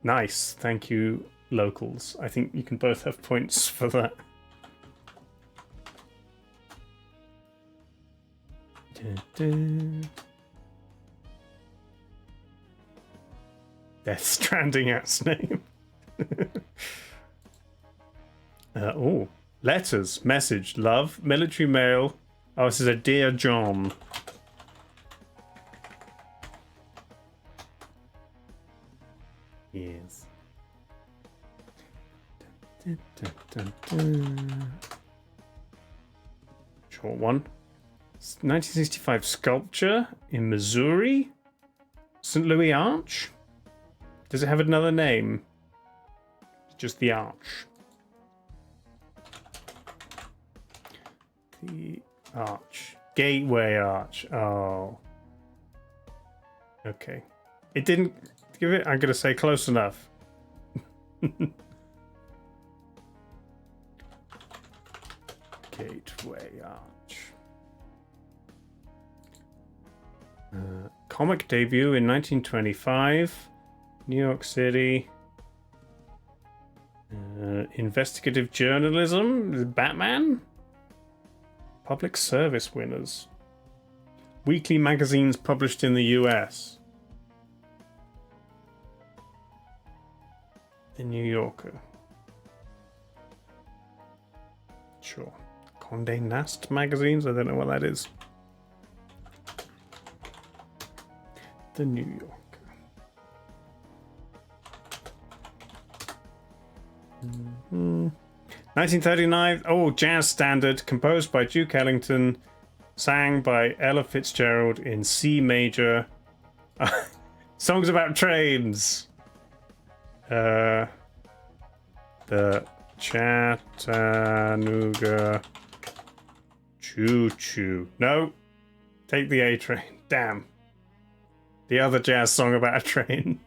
Nice, thank you, locals. I think you can both have points for that. Death Stranding at's name. Oh, letters, message, love, military mail. Oh, this is a Dear John. Yes. Short one. 1965 sculpture in Missouri. St. Louis Arch. Does it have another name? Just the arch. The arch. Gateway Arch. Oh. Okay. It didn't give it. I'm going to say close enough. Gateway Arch. Comic debut in 1925. New York City. Investigative journalism. Batman. Public service winners. Weekly magazines published in the US. The New Yorker. Sure. Condé Nast magazines? I don't know what that is. The New Yorker. 1939. Oh, jazz standard, composed by Duke Ellington, sang by Ella Fitzgerald in C major. Songs about trains. The Chattanooga Choo Choo. No, take the A train. Damn. The other jazz song about a train.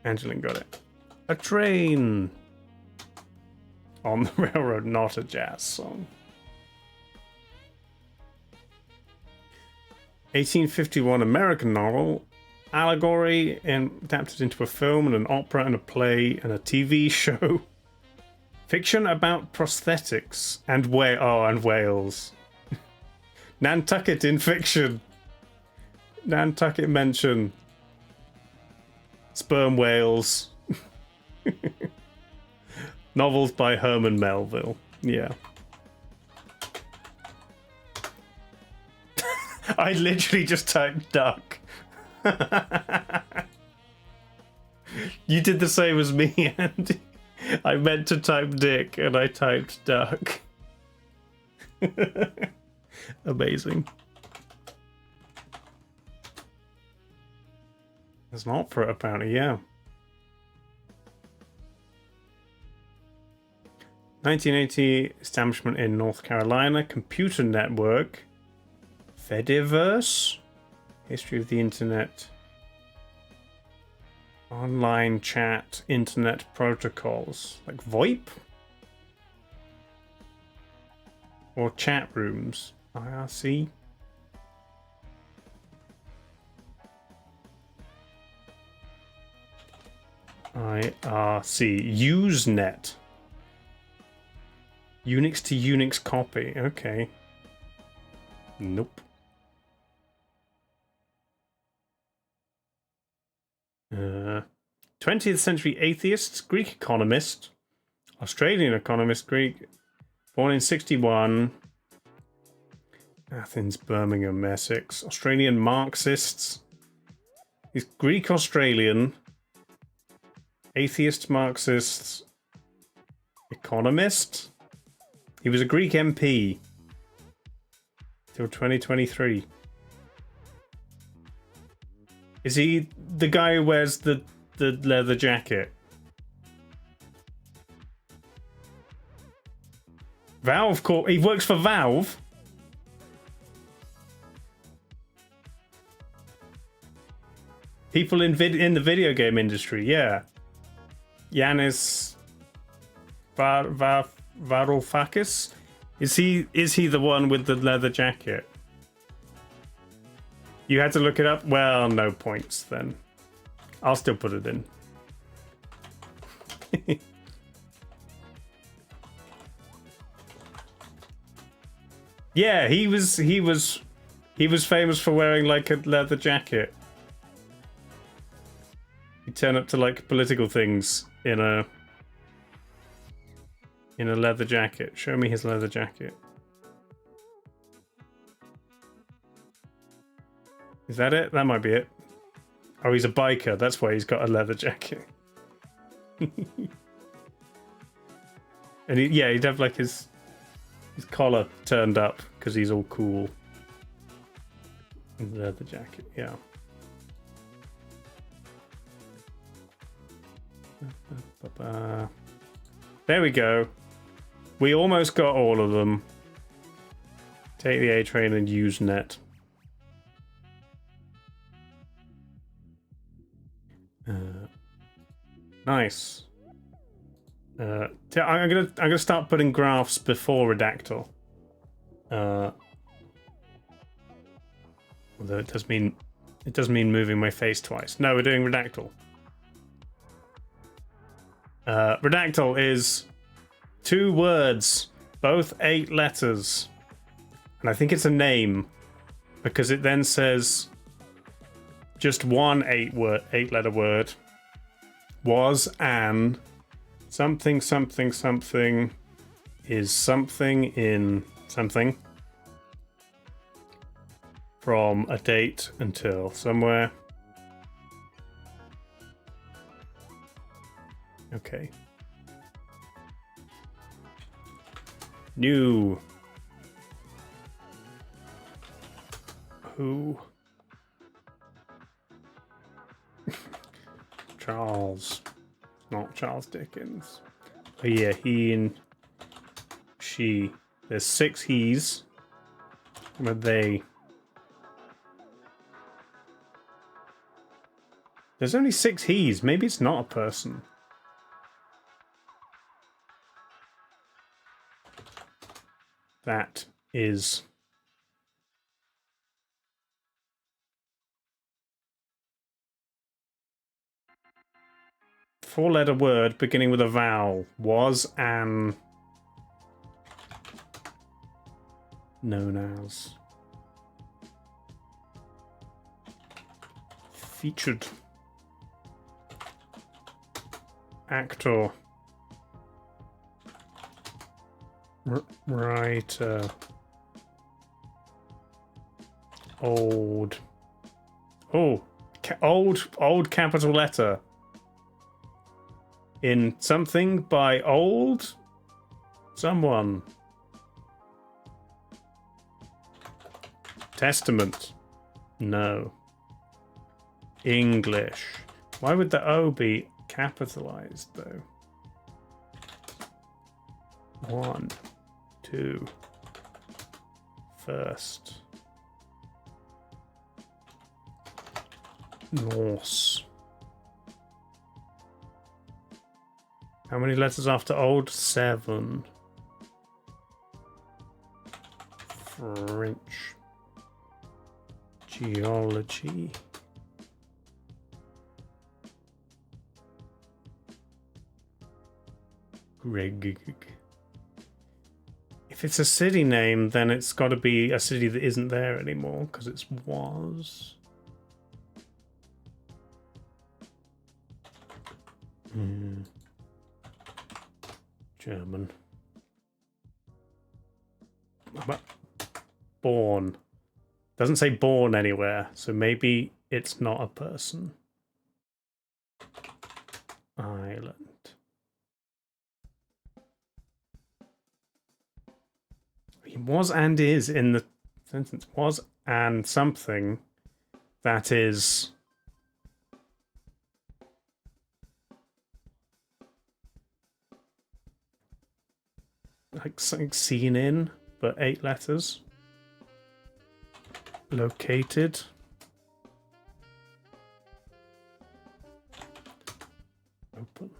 Angeline got it. A train on the railroad, not a jazz song. 1851 American novel. Allegory and adapted into a film and an opera and a play and a TV show. Fiction about prosthetics and whales. Nantucket in fiction. Nantucket mention. Sperm whales. Novels by Herman Melville. Yeah. I literally just typed duck. You did the same as me, Andy. I meant to type dick and I typed duck. Amazing. There's an opera apparently, yeah. 1980 establishment in North Carolina. Computer network. Fediverse. History of the internet. Online chat. Internet protocols. Like VoIP? Or chat rooms. IRC. IRC. Usenet. Unix to Unix copy. Okay. Nope. 20th century atheists, Greek economist, Australian economist, Greek, born in 61, Athens, Birmingham, Essex, Australian Marxists, he's Greek Australian, atheist Marxists, economist, he was a Greek MP till 2023. Is he the guy who wears the leather jacket? Valve Corp. He works for Valve. People in the video game industry, yeah. Yanis Varoufakis. Is he the one with the leather jacket? You had to look it up? Well, no points then. I'll still put it in. Yeah, he was famous for wearing like a leather jacket. He'd turn up to like political things in a leather jacket. Show me his leather jacket. Is that it? That might be it. Oh, he's a biker. That's why he's got a leather jacket. And he'd have like his collar turned up because he's all cool. Leather jacket, yeah. There we go. We almost got all of them. Take the A train and use net. Nice. I'm gonna start putting graphs before Redactyl. Although it does mean moving my face twice. No, we're doing Redactyl. Redactyl is 2 words, both 8 letters, and I think it's a name because it then says just one 8-letter word. Was an something something something is something in something from a date until somewhere. Okay. New. Who? Charles. Not Charles Dickens. Oh yeah, he and she. There's 6 he's. What are they? There's only 6 he's. Maybe it's not a person. That is 4-letter word beginning with a vowel. Was an... known as... featured... actor... writer... old... oh, old capital letter. In something by old someone. Testament. No. English. Why would the O be capitalized though? 1, 2. First. Norse. How many letters after old? 7. French. Geology. Greg. If it's a city name, then it's got to be a city that isn't there anymore, because it's was. German. But born. Doesn't say born anywhere, so maybe it's not a person. Island. He was and is in the sentence. Was and something that is... like something seen in, but 8 letters. Located. Open.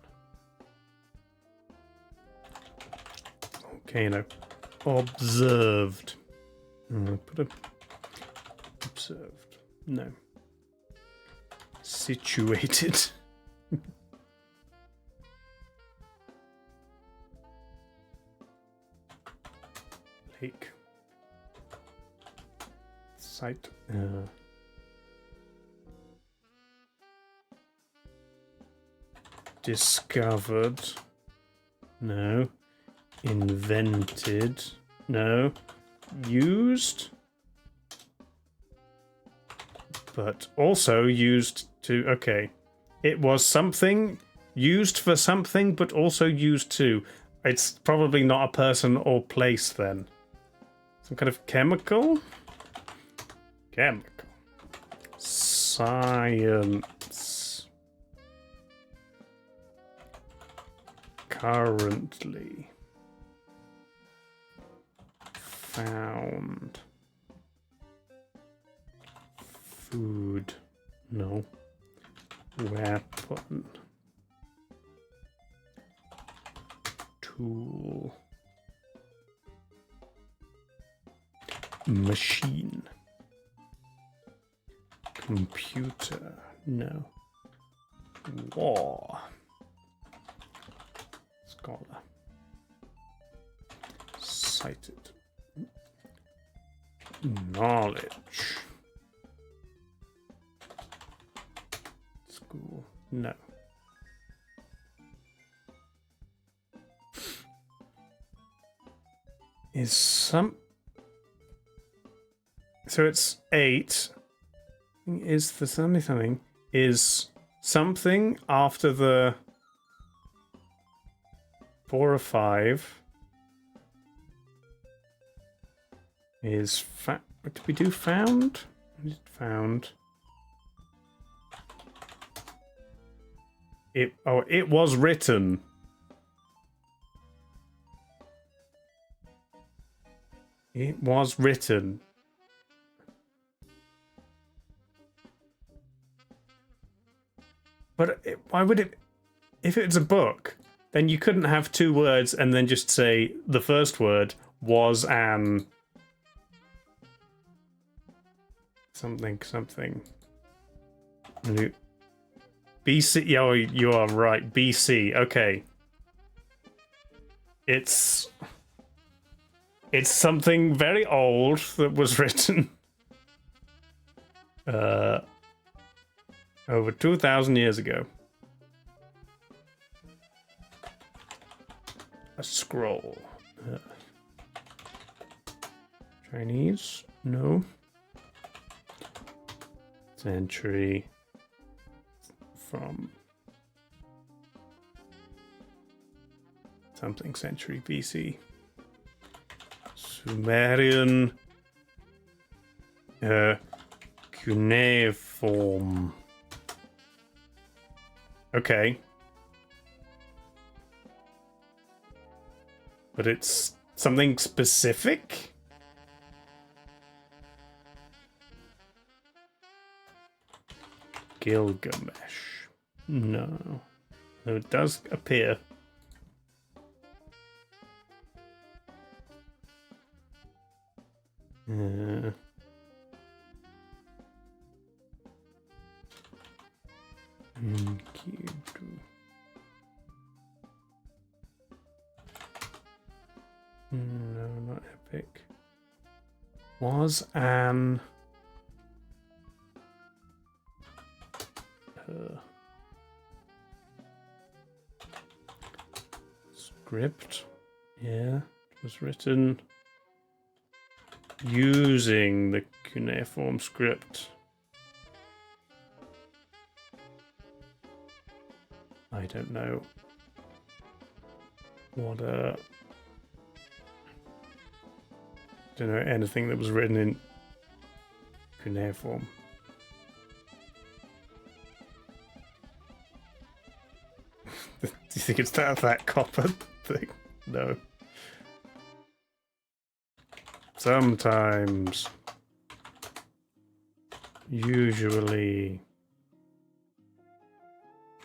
Volcano. Observed. Put a... observed. No. Situated. Lake. Site. Discovered. No. Invented. No. Used. But also used to... okay. It was something used for something, but also used to. It's probably not a person or place then. Some kind of chemical? Chemical. Science. Currently. Found. Food. No. Weapon. Tool. Machine. Computer. No. War. Scholar. Cited. Knowledge. School. No. Is some... so it's 8. Is the something is something after the 4 or 5 is what did we do? Found? Found. It was written. It was written. But why would it... if it's a book, then you couldn't have 2 words and then just say the first word was an... something. BC. Oh, you are right. BC. Okay. It's something very old that was written over 2,000 years ago. A scroll. Chinese? No. Century from something century BC. Sumerian cuneiform. Okay. But it's something specific? Gilgamesh. No. Though it does appear. No, not epic. Was an script? Yeah, it was written using the cuneiform script. I don't know what don't know anything that was written in cuneiform. Do you think it's that copper thing? No. Sometimes. Usually.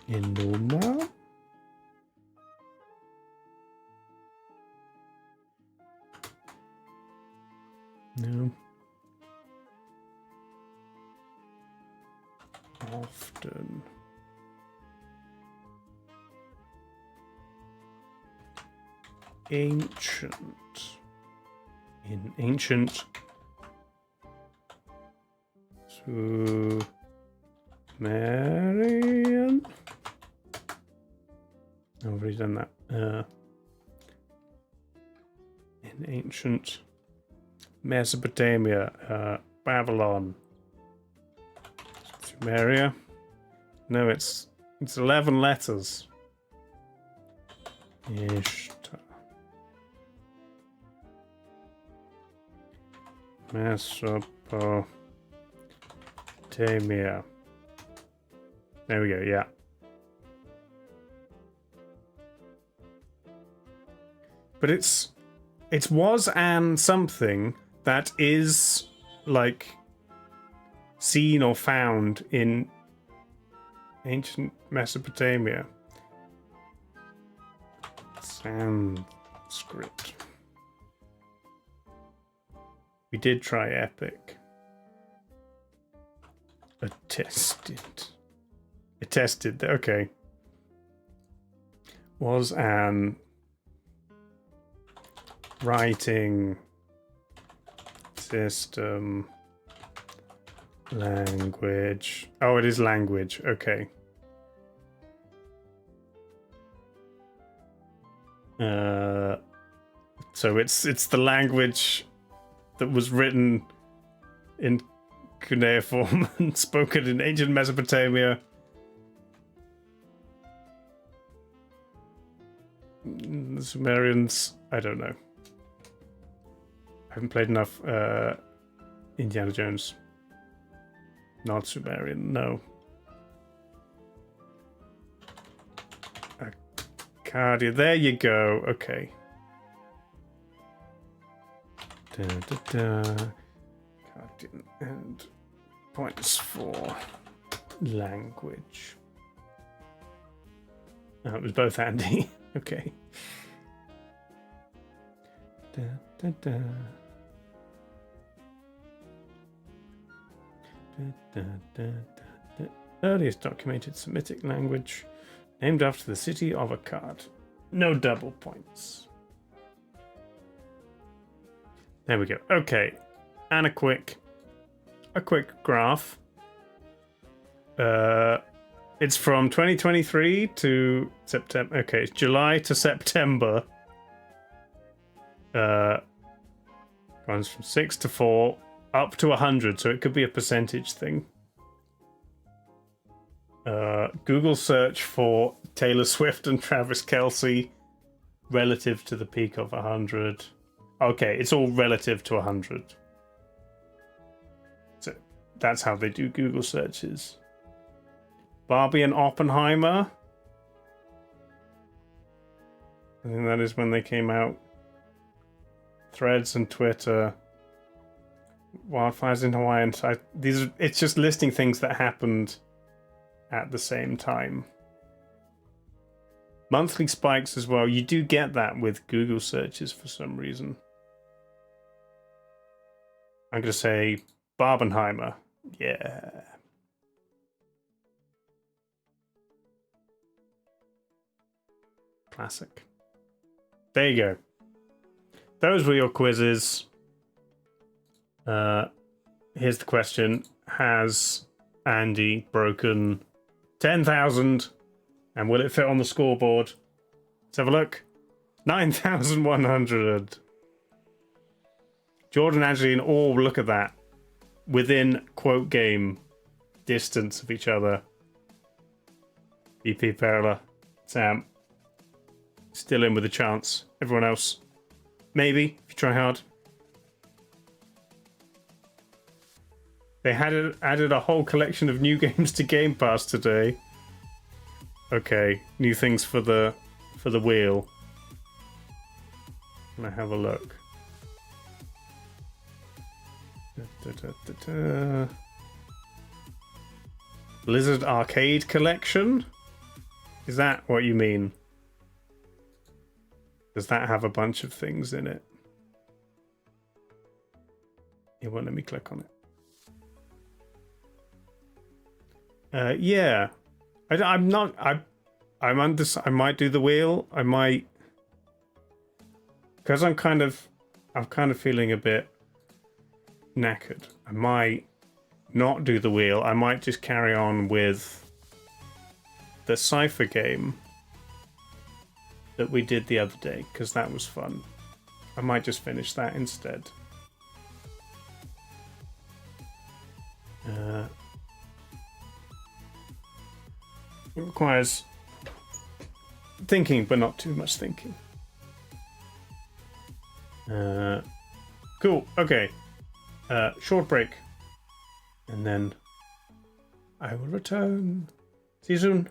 Enuma? No. Often. Ancient. In ancient. Sumerian. I've already done that. In ancient Mesopotamia, Babylon, Sumeria. No, it's 11 letters. Ishtar. Mesopotamia. There we go. Yeah. But it was an something that is like seen or found in ancient Mesopotamia. Sanskrit. We did try epic. Attested. Okay. Was an writing system language. Oh, it is language. Okay. So it's the language that was written in cuneiform and spoken in ancient Mesopotamia. The Sumerians, I don't know. I haven't played enough Indiana Jones. Not Sumerian, no. Arcadia, there you go. Okay. Arcadian and points for language. Oh, it was both handy. Okay. Earliest documented Semitic language. Named after the city of Akkad. No double points. There we go. Okay. And a quick graph. It's from 2023 to September. Okay, it's July to September. Runs from 6 to 4 up to 100, so it could be a percentage thing. Google search for Taylor Swift and Travis Kelce relative to the peak of 100. Okay, it's all relative to 100. So that's how they do Google searches. Barbie and Oppenheimer. I think that is when they came out. Threads and Twitter. Wildfires in Hawaii. And it's just listing things that happened at the same time. Monthly spikes as well. You do get that with Google searches for some reason. I'm going to say Barbenheimer. Yeah. Classic. There you go. Those were your quizzes. Here's the question. Has Andy broken 10,000? And will it fit on the scoreboard? Let's have a look. 9,100. Jordan and Angeline all, look at that. Within quote game distance of each other. BP Perla. Sam. Still in with a chance. Everyone else. Maybe, if you try hard. They had added a whole collection of new games to Game Pass today. Okay, new things for the wheel. Can I have a look? Blizzard Arcade Collection? Is that what you mean? Does that have a bunch of things in it? It won't let me click on it. Yeah. I'm not. I might do the wheel. I might, because I'm kind of feeling a bit knackered. I might not do the wheel. I might just carry on with the cipher game that we did the other day, because that was fun. I might just finish that instead. It requires thinking, but not too much thinking. Cool. Okay. Short break. And then I will return. See you soon.